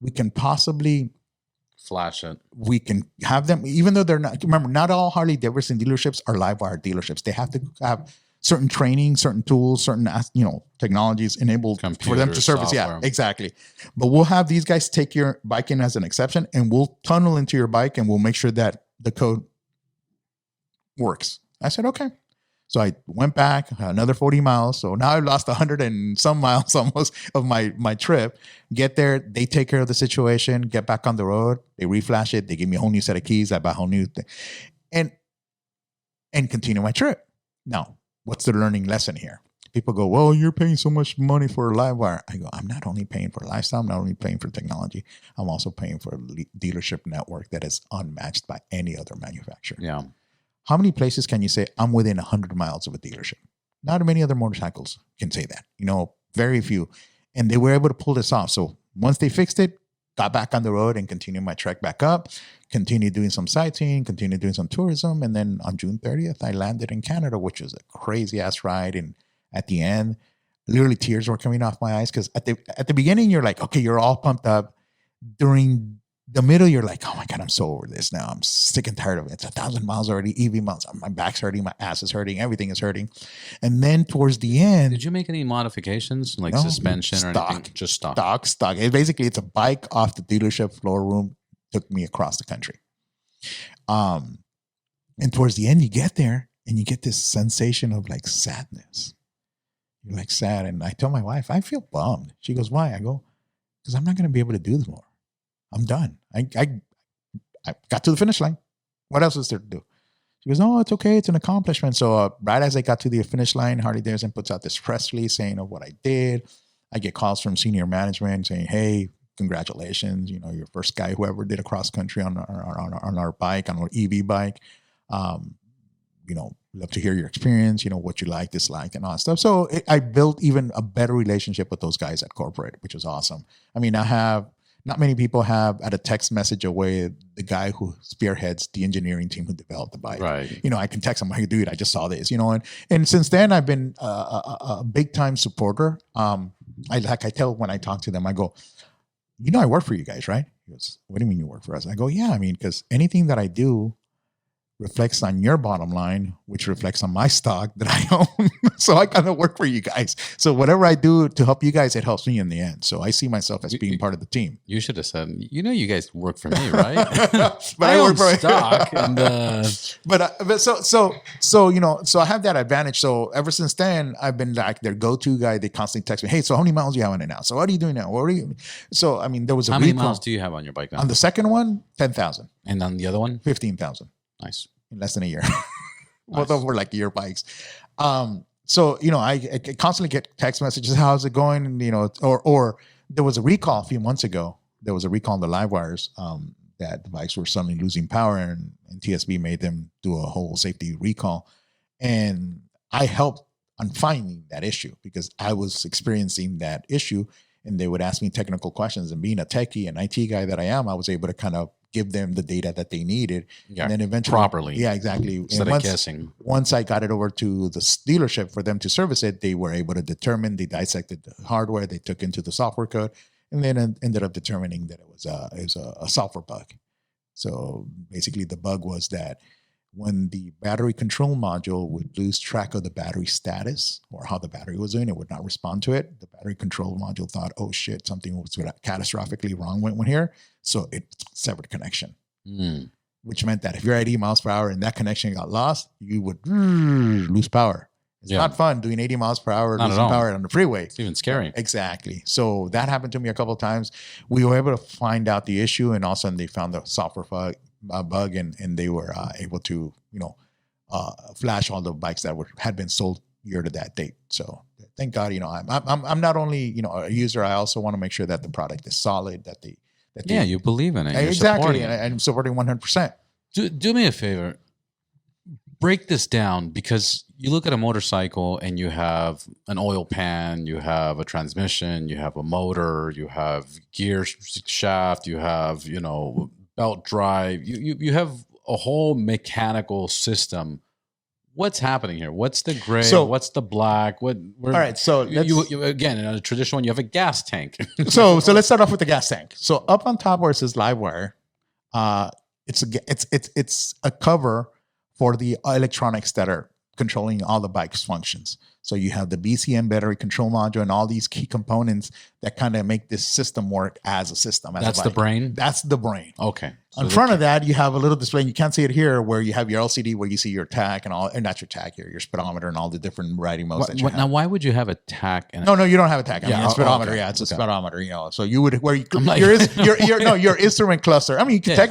we can possibly flash it. We can have them, even though they're not, remember, not all Harley Davidson dealerships are live wire dealerships. They have to have certain training, certain tools, certain, technologies enabled for them to service. Software. Yeah, exactly. But we'll have these guys take your bike in as an exception, and we'll tunnel into your bike, and we'll make sure that the code works. I said, okay. So I went back another 40 miles. So now I've lost 100 and some miles almost of my trip. Get there, they take care of the situation, get back on the road, they reflash it, they give me a whole new set of keys, I buy a whole new thing, and continue my trip. Now, what's the learning lesson here? People go, well, you're paying so much money for a live wire. I go, I'm not only paying for lifestyle, I'm not only paying for technology, I'm also paying for a dealership network that is unmatched by any other manufacturer. Yeah. How many places can you say I'm within 100 miles of a dealership? Not many other motorcycles can say that. Very few. And they were able to pull this off. So once they fixed it, got back on the road and continued my trek back up, continued doing some sightseeing, continued doing some tourism. And then on June 30th, I landed in Canada, which was a crazy ass ride. And at the end, literally tears were coming off my eyes because at the beginning, you're like, okay, you're all pumped up. During the middle, you're like, oh my God, I'm so over this now. I'm sick and tired of it. It's 1,000 miles already, EV miles. My back's hurting, my ass is hurting, everything is hurting. And then towards the end. Did you make any modifications like suspension or anything? Just stock. Stock. It's a bike off the dealership floor room. Took me across the country. And towards the end, you get there and you get this sensation of like sadness. You're like sad. And I tell my wife, I feel bummed. She goes, why? I go, because I'm not going to be able to do this more. I'm done. I got to the finish line. What else is there to do? She goes, oh, it's okay. It's an accomplishment. So right as I got to the finish line, Harley Davidson puts out this press release saying what I did. I get calls from senior management saying, hey, congratulations. Your first guy who ever did a cross country on our bike, on our EV bike. Love to hear your experience, what you like, dislike, and all that stuff. So I built even a better relationship with those guys at corporate, which is awesome. I mean, not many people have at a text message away the guy who spearheads the engineering team who developed the bike. Right. I can text him, hey, dude, I just saw this, and since then I've been a big time supporter. I tell when I talk to them, I go, I work for you guys, right? He goes, what do you mean you work for us? I go, yeah, because anything that I do reflects on your bottom line, which reflects on my stock that I own. So I kind of work for you guys. So whatever I do to help you guys, it helps me in the end. So I see myself as being part of the team. You should have said, you guys work for me, right? But I work for stock. And, so I have that advantage. So ever since then, I've been like their go-to guy. They constantly text me, hey, so how many miles do you have on it now? So what are you doing now? So, there was a how many miles do you have on your bike now? On the second one, 10,000. And on the other one? 15,000. Nice. In less than a year. Both of them were like year bikes. So, I constantly get text messages, how's it going? And, or there was a recall a few months ago. There was a recall on the live wires that the bikes were suddenly losing power and TSB made them do a whole safety recall. And I helped on finding that issue because I was experiencing that issue and they would ask me technical questions, and being a techie and IT guy that I am, I was able to kind of give them the data that they needed. Yeah, and then eventually properly. Yeah, exactly. Instead of guessing. Once I got it over to the dealership for them to service it, they were able to determine, they dissected the hardware, they took into the software code, and then ended up determining that it was a software bug. So basically the bug was that when the battery control module would lose track of the battery status or how the battery was doing, it would not respond to it. The battery control module thought, oh shit, something was catastrophically wrong went here. So it severed connection, which meant that if you're at 80 miles per hour and that connection got lost, you would lose power. It's not fun doing 80 miles per hour, losing power on the freeway. It's even scary. Exactly. So that happened to me a couple of times. We were able to find out the issue, and all of a sudden they found the software bug, and they were able to, flash all the bikes that had been sold year to that date. So thank God, I'm not only, a user, I also want to make sure that the product is solid, that you believe in it. Exactly. And I'm supporting 100%. Do me a favor. Break this down, because you look at a motorcycle and you have an oil pan, you have a transmission, you have a motor, you have gear shaft, you have, belt drive, you have a whole mechanical system. What's happening here? What's the gray? So, what's the black? All right. So you again, in a traditional one, you have a gas tank. so let's start off with the gas tank. So up on top where it says Livewire, it's a cover for the electronics that are controlling all the bike's functions. So you have the BCM battery control module and all these key components that kind of make this system work as a system. That's the brain? That's the brain. Okay. So in front of that, you have a little display, and you can't see it here, where you have your LCD where you see your tach and all, and not your tach here, your speedometer and all the different riding modes that you have. Now, why would you have a tach? No, you don't have a tach. I mean, it's speedometer. Okay. Yeah, it's a speedometer. So you would your instrument cluster. I mean, you can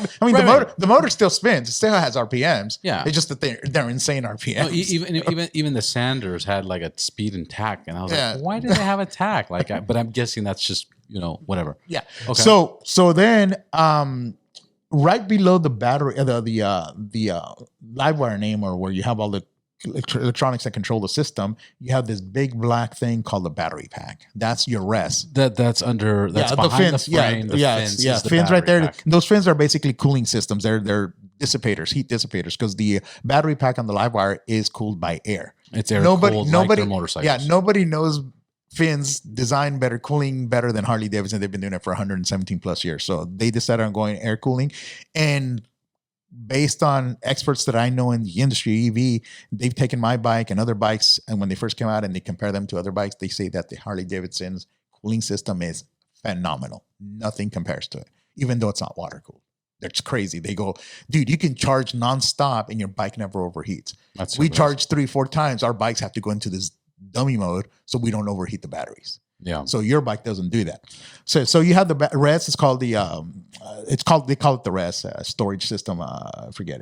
the motor still spins. It still has RPMs. Yeah, it's just that they're insane RPMs. No, even the Sanders had like a speed and tach, and I was like, why do they have a tach? But I'm guessing that's just whatever. Yeah. Okay. So then right below the battery, the Livewire name, or where you have all the electronics that control the system, you have this big black thing called the battery pack. That's your res. That's behind the fins. The fins right there. Pack. Those fins are basically cooling systems. They're dissipators, heat dissipators, because the battery pack on the Livewire is cooled by air. It's air cooled like their motorcycles. Yeah, nobody knows fins design better, cooling better than Harley Davidson. They've been doing it for 117 plus years. So they decided on going air cooling. And based on experts that I know in the industry, EV, they've taken my bike and other bikes, and when they first came out and they compare them to other bikes, they say that the Harley Davidson's cooling system is phenomenal. Nothing compares to it, even though it's not water cooled. That's crazy. They go, dude, you can charge nonstop and your bike never overheats. We charge 3-4 times. Our bikes have to go into this dummy mode so we don't overheat the batteries. Yeah. So your bike doesn't do that. So you have the res. It's called they call it the res storage system. I forget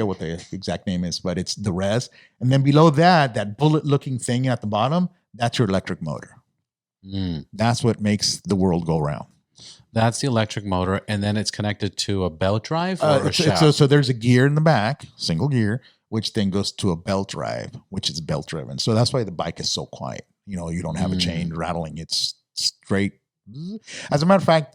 what the exact name is, but it's the res. And then below that bullet looking thing at the bottom, that's your electric motor. That's what makes the world go round. That's the electric motor, and then it's connected to a belt drive or a shaft? So there's a gear in the back, single gear, which then goes to a belt drive, which is belt driven. So that's why the bike is so quiet. You don't have a chain rattling. It's straight. As a matter of fact,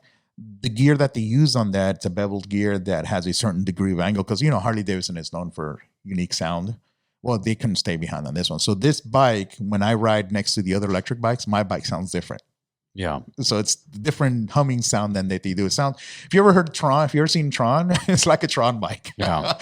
the gear that they use on that, it's a beveled gear that has a certain degree of angle, because Harley Davidson is known for unique sound. Well, they couldn't stay behind on this one. So this bike, when I ride next to the other electric bikes, my bike sounds different. Yeah. So it's different humming sound than they do. It sounds. If you ever heard Tron, if you ever seen Tron, it's like a Tron bike. Yeah.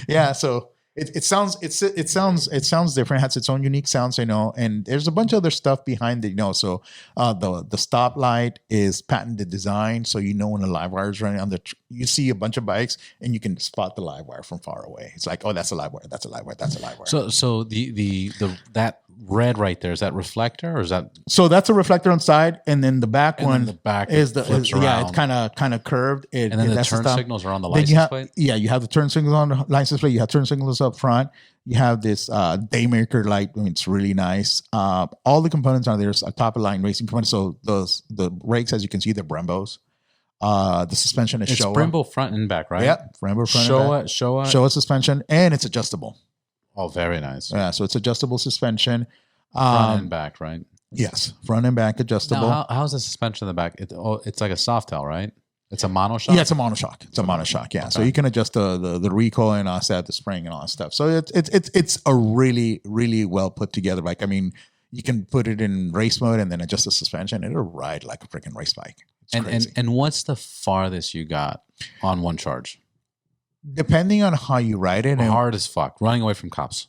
Yeah. So it sounds different. It has its own unique sounds, and there's a bunch of other stuff behind it, So the stoplight is patented design, so when the live wire is running on you see a bunch of bikes and you can spot the live wire from far away. It's like, oh, that's a live wire, that's a live wire, that's a live wire. So the that red right there, is that reflector or is that? So that's a reflector on side, and then the back one is it's kind of curved. And then the turn signals are on the license plate. Yeah, you have the turn signals on the license plate. You have turn signals up front. You have this Daymaker light. It's really nice. All the components are there. A top of line racing components. So the brakes, as you can see, they're Brembos. The suspension is Showa. It's Brembo front and back, right? Yeah, Brembo front and back. Showa suspension, and it's adjustable. Oh, very nice. Yeah, so it's adjustable suspension. Front and back, right? Yes, front and back adjustable. Now, how's the suspension in the back? It's like a Softail, right? It's a monoshock? Yeah, it's a monoshock. It's a monoshock, yeah. Okay. So you can adjust the recoil and set the spring and all that stuff. So it's a really, really well put together bike. I mean, you can put it in race mode and then adjust the suspension. It'll ride like a freaking race bike. And what's the farthest you got on one charge? depending on how you ride it, and Hard as fuck. Running away from cops.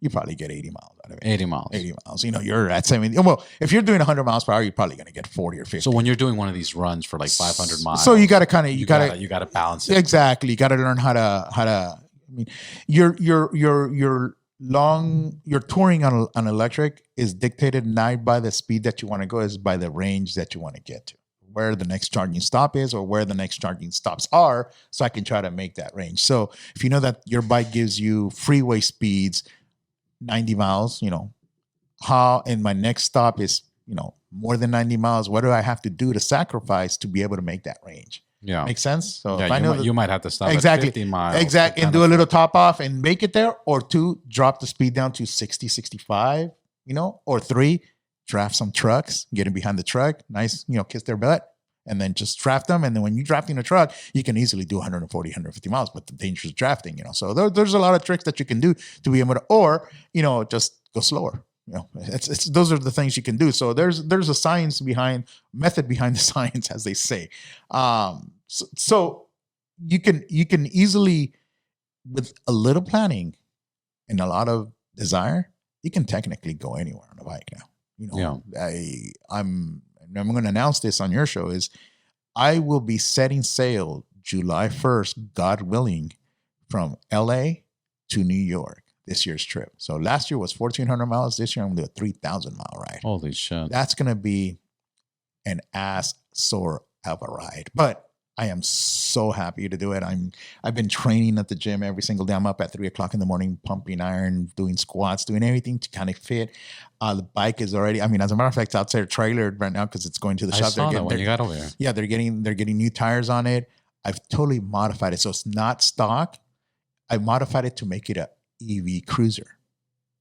you probably get 80 miles out of it. 80 miles. 80 miles. You know, you're at 70. Well, if you're doing 100 miles per hour, you're probably going to get 40 or 50. So when you're doing one of these runs for like 500 miles, so you got to kind of, you got to balance it. Exactly. You got to learn how to, I mean, your touring on electric is dictated not by the speed that you want to go, is by the range that you want to get to, where the next charging stop is or where the next charging stops are, so I can try to make that range. So if you know that your bike gives you freeway speeds 90 miles, you know, and my next stop is, you know, more than 90 miles, what do I have to do to sacrifice to be able to make that range? Yeah. Make sense? So yeah, if I know you might have to stop exactly, at 50 miles. Exactly. And do a little top off and make it there, or 2, drop the speed down to 60, 65, you know, or 3, draft some trucks, get in behind the truck, nice, you know, kiss their butt, and then just draft them. And then when you're drafting a truck, you can easily do 140, 150 miles, but the danger is drafting, you know. So there's a lot of tricks that you can do to be able to, or, you know, just go slower. You know, it's those are the things you can do. So there's a method behind the science, as they say. So you can easily, with a little planning and a lot of desire, you can technically go anywhere on a bike now. You know, I'm going to announce this on your show, is I will be setting sail July 1st, God willing, from LA to New York, this year's trip. So last year was 1,400 miles. This year I'm going to do a 3,000 mile ride. Holy shit. That's going to be an ass sore of a ride, but I am so happy to do it. I've been training at the gym every single day. I'm up at 3:00 in the morning, pumping iron, doing squats, doing everything to kind of fit. The bike is already, I mean, as a matter of fact, it's outside trailered right now because it's going to the shop. I saw that when you got over here. Yeah, they're getting new tires on it. I've totally modified it. So it's not stock. I modified it to make it a EV cruiser.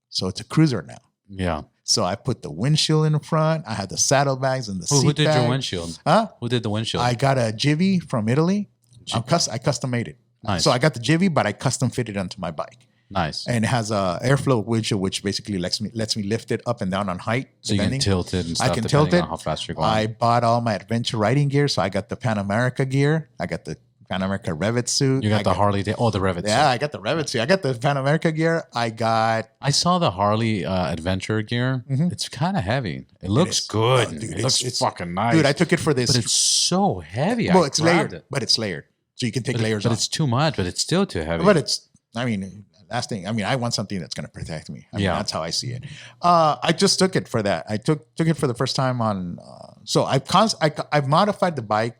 So it's a cruiser now. Yeah. So I put the windshield in the front. I had the saddlebags and the seat Who did bag. your windshield? Huh? Who did the windshield? I got a Jivy from Italy. I custom made it. Nice. So I got the Jivy, but I custom fitted onto my bike. Nice. And it has a airflow windshield, which basically lets me lift it up and down on height. So you can tilt it and stuff. I can tilt it. On how fast you're going. I bought all my adventure riding gear. So I got the Pan America gear. I got the Pan America Revit suit. You got the Harley. The Revit suit. Yeah, I got the Revit suit. I got the Pan America gear. I saw the Harley adventure gear. Mm-hmm. It's kind of heavy. It looks good. Dude, it looks fucking nice. Dude, I took it for this. But it's so heavy. Well, it's layered. But it's layered. So you can take layers off. But it's too much, but it's still too heavy. But it's, I mean, last thing, I mean, I want something that's going to protect me. I mean, that's how I see it. I just took it for that. I took it for the first time on, so I've modified the bike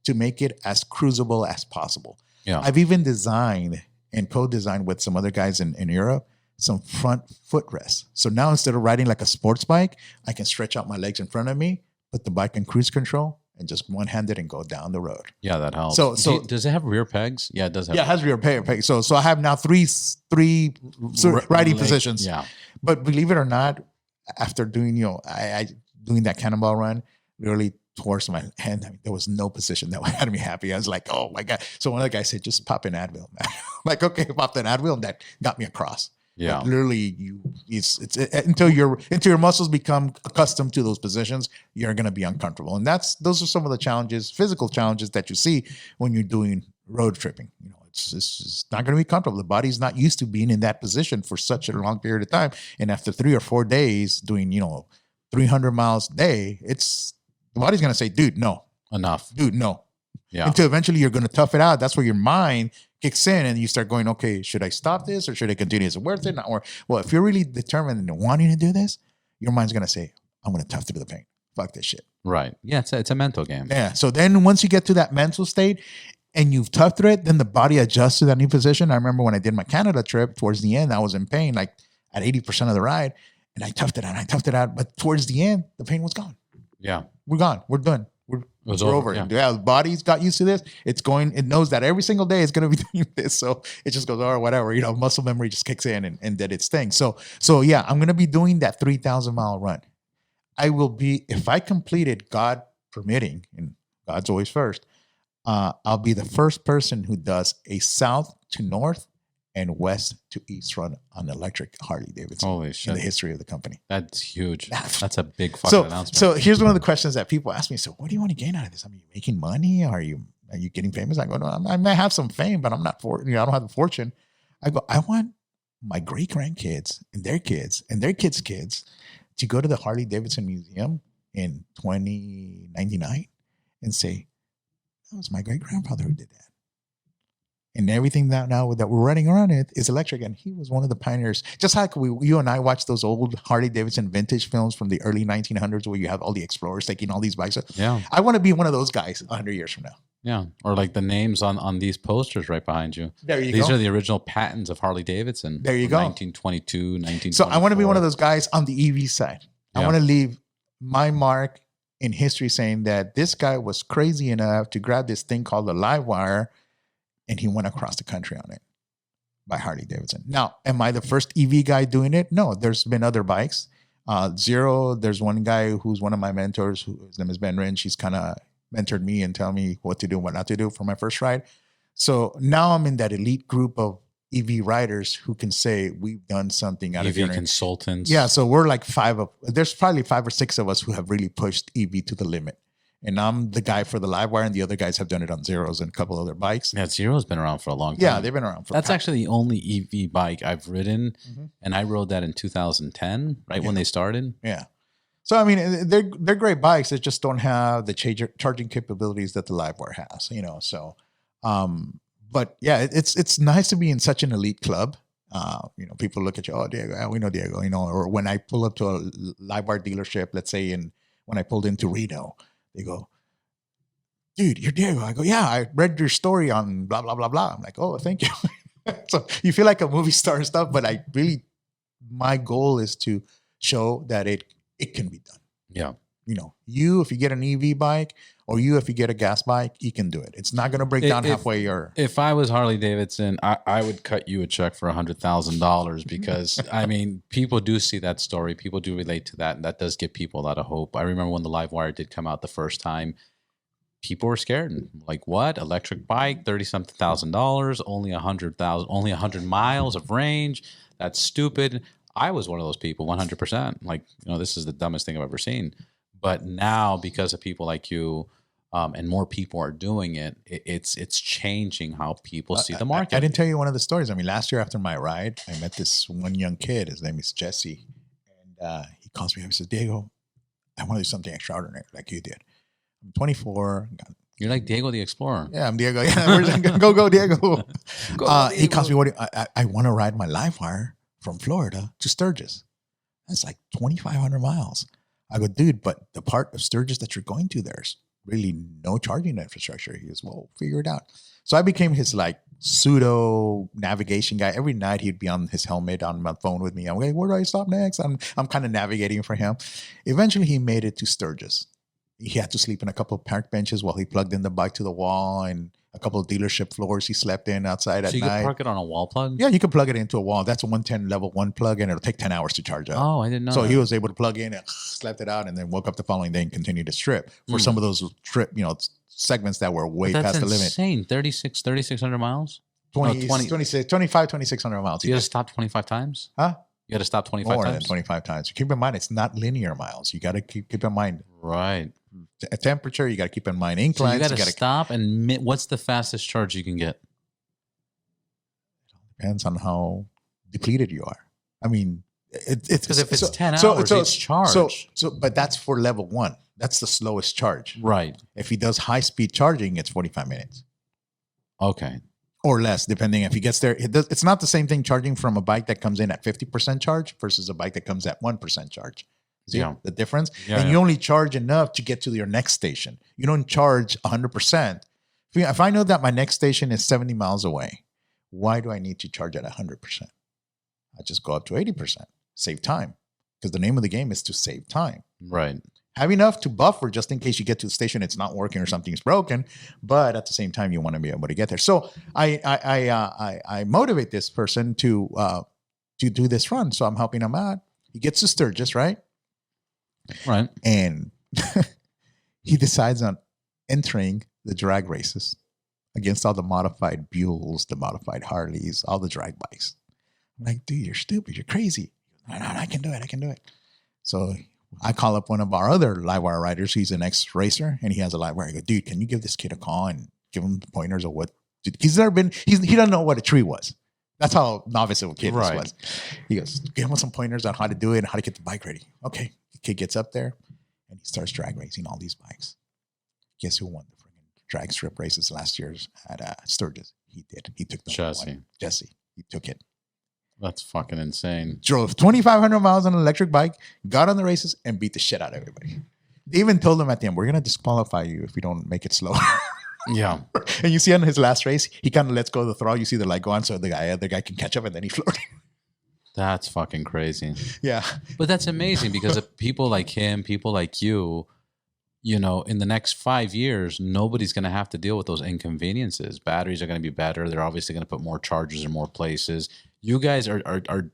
to make it as cruisable as possible. Yeah. I've even designed and co-designed with some other guys in Europe some front footrests. So now instead of riding like a sports bike, I can stretch out my legs in front of me, put the bike in cruise control, and just one-handed and go down the road. Yeah, that helps. So does it have rear pegs? Yeah, it does have. Yeah, it has rear pegs. So I have now three riding positions. Yeah. But believe it or not, after doing, I doing that cannonball run, really towards my hand, I mean, there was no position that had me happy. I was like, oh my God. So one of the guys said, just pop an Advil, man. Like, okay, popped an Advil, and that got me across. Yeah. Like, literally, it's until your muscles become accustomed to those positions, you're going to be uncomfortable. And those are some of the challenges, physical challenges that you see when you're doing road tripping. It's not going to be comfortable. The body's not used to being in that position for such a long period of time. And after 3 or 4 days doing, 300 miles a day, the body's going to say, dude, no. Enough. Dude, no. Yeah. Until eventually you're going to tough it out. That's where your mind kicks in and you start going, okay, should I stop this or should I continue? Is it worth it? Or, well, if you're really determined and wanting to do this, your mind's going to say, I'm going to tough through the pain. Fuck this shit. Right. Yeah, it's a mental game. Yeah. So then once you get to that mental state and you've toughed through it, then the body adjusts to that new position. I remember when I did my Canada trip, towards the end, I was in pain, like at 80% of the ride. And I toughed it out. But towards the end, the pain was gone. Yeah. We're gone. We're done. We're over. Yeah. The body's got used to this. It knows that every single day it's going to be doing this. So it just goes, or whatever, muscle memory just kicks in and did its thing. So yeah, I'm going to be doing that 3,000 mile run. I will be, if I complete it, God permitting, and God's always first, I'll be the first person who does a south to north and west to east run on electric Harley Davidson. Holy shit. In the history of the company. That's huge. That's a big fucking announcement. So here's one of the questions that people ask me. So what do you want to gain out of this? I mean, you making money? Are you are you getting famous? I go, no, I might have some fame, but I'm not I don't have a fortune. I go, I want my great grandkids and their kids and their kids' kids to go to the Harley Davidson Museum in 2099 and say, that was my great grandfather who did that. And everything that now that we're running around it is electric. And he was one of the pioneers. Just like you and I watched those old Harley Davidson vintage films from the early 1900s where you have all the explorers taking all these bikes. Yeah. I want to be one of those guys 100 years from now. Yeah. Or like the names on these posters right behind you. There you These go. are the original patents of Harley Davidson. There you go. 1922, 1924. So I want to be one of those guys on the EV side. I Yeah. want to leave my mark in history saying that this guy was crazy enough to grab this thing called a live wire and he went across the country on it by Harley Davidson. Now, am I the first EV guy doing it? No, there's been other bikes. Zero, there's one guy who's one of my mentors, his name is Ben Rynch. He's kind of mentored me and tell me what to do and what not to do for my first ride. So now I'm in that elite group of EV riders who can say we've done something out of EV consultants. Yeah, so we're like there's probably 5 or 6 of us who have really pushed EV to the limit. And I'm the guy for the live wire, and the other guys have done it on Zeros and a couple other bikes. Yeah, Zero's been around for a long time. Yeah, they've been around for. That's actually the only EV bike I've ridden, and I rode that in 2010, right when they started. Yeah. So I mean, they're great bikes. They just don't have the charging capabilities that the live wire has. So, but yeah, it's nice to be in such an elite club. People look at you, oh, Diego, we know Diego. Or when I pull up to a live wire dealership, let's say when I pulled into Reno. They go, dude, you're Diego. I go, yeah, I read your story on blah, blah, blah, blah. I'm like, oh, thank you. So you feel like a movie star and stuff, but my goal is to show that it can be done. Yeah. If you get an EV bike or if you get a gas bike, you can do it. It's not going to break down halfway. If I was Harley Davidson, I would cut you a check for $100,000 because I mean, people do see that story. People do relate to that. And that does give people a lot of hope. I remember when the live wire did come out the first time, people were scared. Like, what? Electric bike, $30-something thousand, only 100 miles of range. That's stupid. I was one of those people, 100%. Like, this is the dumbest thing I've ever seen. But now, because of people like you, and more people are doing it, it's changing how people see the market. I didn't tell you one of the stories. I mean, last year after my ride, I met this one young kid. His name is Jesse. And he calls me up. He says, Diego, I want to do something extraordinary like you did. I'm 24. You're like Diego the Explorer. Yeah, I'm Diego. Yeah, go, Diego. He calls me, I want to ride my live wire from Florida to Sturgis. That's like 2,500 miles. I go, dude, but the part of Sturgis that you're going to, there's really no charging infrastructure. He goes, well, figure it out. So I became his like pseudo navigation guy. Every night he'd be on his helmet on my phone with me. I'm like, where do I stop next? I'm kind of navigating for him. Eventually he made it to Sturgis. He had to sleep in a couple of park benches while he plugged in the bike to the wall, and a couple of dealership floors he slept in outside at night. So you could plug it on a wall plug? Yeah, you can plug it into a wall. That's a 110 level 1 plug, and it'll take 10 hours to charge up. Oh, I didn't know So that. he was able to plug in and slept it out, and then woke up the following day and continued to strip for some of those segments that were way past the limit. That's insane. 3,600 miles? 2,600 miles. You got to stop 25 times? Huh? You got to stop 25 More times? than 25 times. Keep in mind, it's not linear miles. You got to keep in mind. Right. A temperature, you got to keep in mind. So Inclines, you got to stop, and what's the fastest charge you can get? Depends on how depleted you are. I mean, it's because if it's 10 hours, it's charged. But that's for level 1. That's the slowest charge. Right. If he does high speed charging, it's 45 minutes. Okay. Or less, depending if he gets there. It's not the same thing charging from a bike that comes in at 50% charge versus a bike that comes at 1% charge. See the difference? Yeah, and you only charge enough to get to your next station. You don't charge 100%. If I know that my next station is 70 miles away, why do I need to charge at 100%? I just go up to 80%. Save time. Because the name of the game is to save time. Right. Have enough to buffer just in case you get to the station, it's not working or something's broken. But at the same time, you want to be able to get there. So I motivate this person to do this run. So I'm helping him out. He gets to Sturgis, right? Right. And he decides on entering the drag races against all the modified Buells, the modified Harleys, all the drag bikes. I'm like, dude, you're stupid. You're crazy. No, I can do it. So I call up one of our other live wire riders. He's an ex-racer, and he has a live wire. I go, dude, can you give this kid a call and give him pointers of what. He doesn't know what a tree was. That's how novice of a kid this was. He goes, give him some pointers on how to do it and how to get the bike ready. Okay. The kid gets up there and he starts drag racing all these bikes. Guess who won the freaking drag strip races last year at Sturgis? He did. He took the Jesse. He took it. That's fucking insane. Drove 2,500 miles on an electric bike, got on the races, and beat the shit out of everybody. They even told him at the end, we're going to disqualify you if you don't make it slower. Yeah. And you see on his last race, he kind of lets go of the throttle. You see the light go on so the other guy can catch up, and then he floated. That's fucking crazy. Yeah. But that's amazing because of people like him, people like you, you know, in the next 5 years, nobody's going to have to deal with those inconveniences. Batteries are going to be better. They're obviously going to put more chargers in more places. You guys are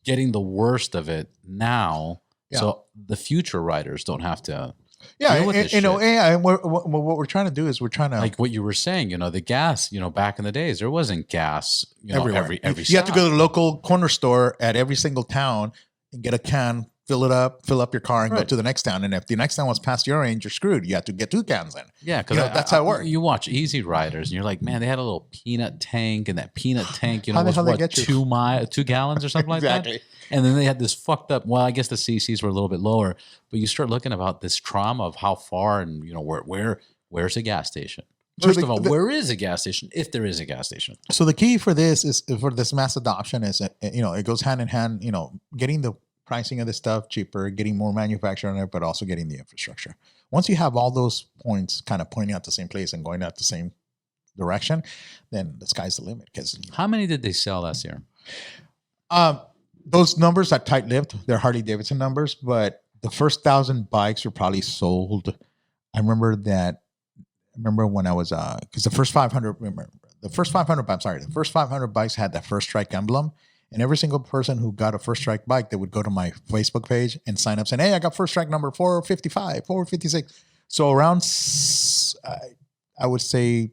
getting the worst of it now. Yeah. So the future riders don't have to deal with this shit. And what we're trying to do is we're trying to, like what you were saying, you know, the gas, you know, back in the days, there wasn't gas, you know, every you have to go to the local corner store at every single town and get a can, fill up your car, and go to the next town. And if the next town was past your range, you're screwed. You have to get 2 cans in. Yeah, because that's how it works. You watch Easy Riders, and you're like, man, they had a little peanut tank, and that peanut tank, you know, was what, 2 gallons or something like that. And then they had this fucked up. Well, I guess the CCs were a little bit lower, but you start looking about this trauma of how far and you know where's a gas station. First of all, where is a gas station if there is a gas station? So the key for this mass adoption is you know, it goes hand in hand. You know, getting the pricing of the stuff cheaper, getting more manufacturing on it, but also getting the infrastructure. Once you have all those points kind of pointing at the same place and going at the same direction, then the sky's the limit. Because how many did they sell last year? Those numbers are tight-lipped. They're Harley Davidson numbers, but the first 1,000 bikes were probably sold. I remember when I was because the first 500 bikes had that First Strike emblem. And every single person who got a First Strike bike, they would go to my Facebook page and sign up saying, hey, I got First Strike number 455, 456. So around, I would say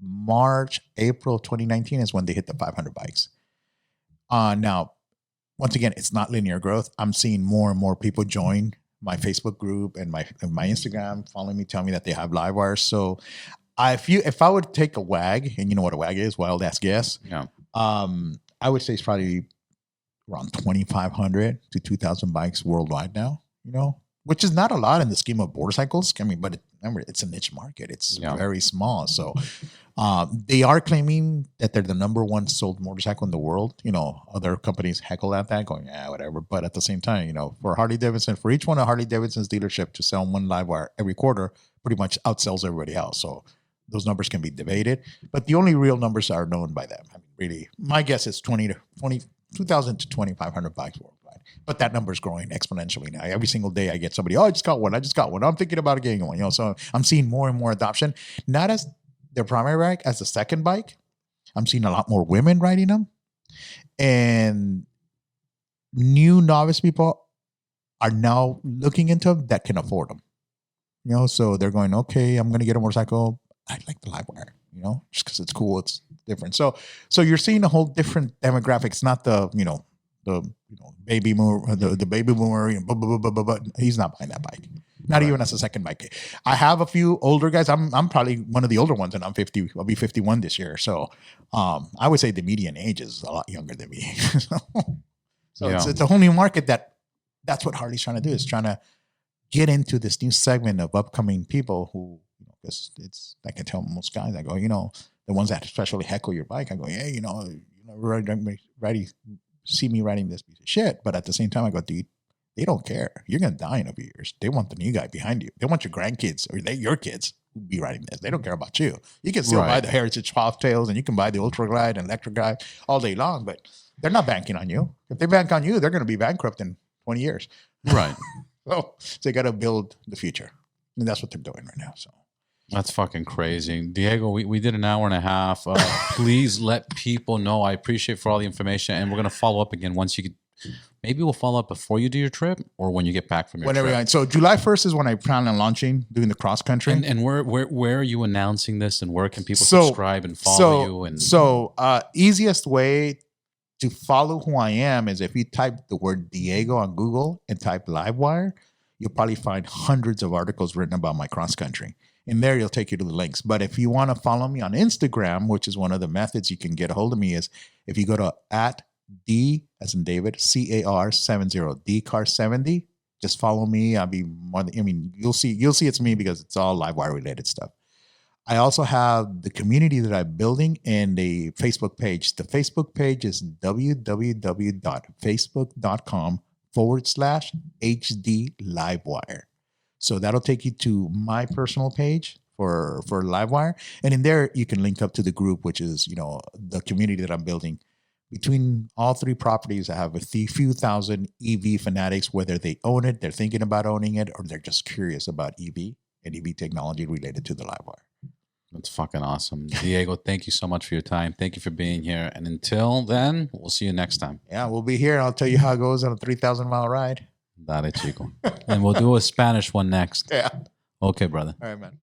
March, April 2019 is when they hit the 500 bikes. Now, once again, it's not linear growth. I'm seeing more and more people join my Facebook group and my Instagram, following me, telling me that they have live wires. So if I would take a WAG, and you know what a WAG is, wild ass guess. Yeah. I would say it's probably around 2,500 to 2,000 bikes worldwide now, you know, which is not a lot in the scheme of motorcycles. I mean, but remember, it's a niche market. It's very small. So they are claiming that they're the number 1 sold motorcycle in the world. You know, other companies heckle at that going, whatever. But at the same time, you know, for Harley Davidson, for each one of Harley Davidson's dealership to sell 1 live wire every quarter pretty much outsells everybody else. So those numbers can be debated, but the only real numbers are known by them. I mean, really, my guess is 2,000 to 2,500 bikes worldwide. But that number is growing exponentially now. Every single day, I get somebody. Oh, I just got one. I'm thinking about getting one. You know, so I'm seeing more and more adoption, not as their primary bike, as the second bike. I'm seeing a lot more women riding them, and new novice people are now looking into them that can afford them. You know, so they're going, okay, I'm going to get a motorcycle. I like the live wire, you know, just because it's cool, it's different. So you're seeing a whole different demographic. It's not the baby boomer, the baby boomer. You know, he's not buying that bike, not even as a second bike. I have a few older guys. I'm probably one of the older ones, and I'm 50. I'll be 51 this year. So I would say the median age is a lot younger than me. It's a whole new market. That's what Harley's trying to do. Is trying to get into this new segment of upcoming people who. I can tell most guys, I go, you know, the ones that especially heckle your bike, I go, yeah, you know, see me riding this piece of shit. But at the same time, I go, dude, they don't care. You're going to die in a few years. They want the new guy behind you. They want your grandkids or your kids who be riding this. They don't care about you. You can still buy the Heritage Softails and you can buy the Ultra Glide and Electric Glide all day long, but they're not banking on you. If they bank on you, they're going to be bankrupt in 20 years. Right. So they got to build the future. And that's what they're doing right now. So. That's fucking crazy. Diego, we did an hour and a half. Please let people know. I appreciate for all the information. And we're going to follow up again once you maybe we'll follow up before you do your trip or when you get back from your trip. So July 1st is when I plan on doing the cross country. And where are you announcing this and where can people subscribe and follow you? Easiest way to follow who I am is if you type the word Diego on Google and type Livewire, you'll probably find hundreds of articles written about my cross country. In there, you'll take you to the links. But if you want to follow me on Instagram, which is one of the methods you can get a hold of me, is if you go to @D as in David, CAR70, DCAR70, just follow me. I'll be more than, I mean, you'll see it's me because it's all Livewire related stuff. I also have the community that I'm building and a Facebook page. The Facebook page is www.facebook.com/HD Livewire. So that'll take you to my personal page for Livewire. And in there, you can link up to the group, which is, the community that I'm building. Between all three properties, I have a few thousand EV fanatics, whether they own it, they're thinking about owning it, or they're just curious about EV and EV technology related to the Livewire. That's fucking awesome. Diego, thank you so much for your time. Thank you for being here. And until then, we'll see you next time. Yeah, we'll be here. I'll tell you how it goes on a 3,000-mile ride. Dale, chico. And we'll do a Spanish one next. Yeah. Okay, brother. All right, man.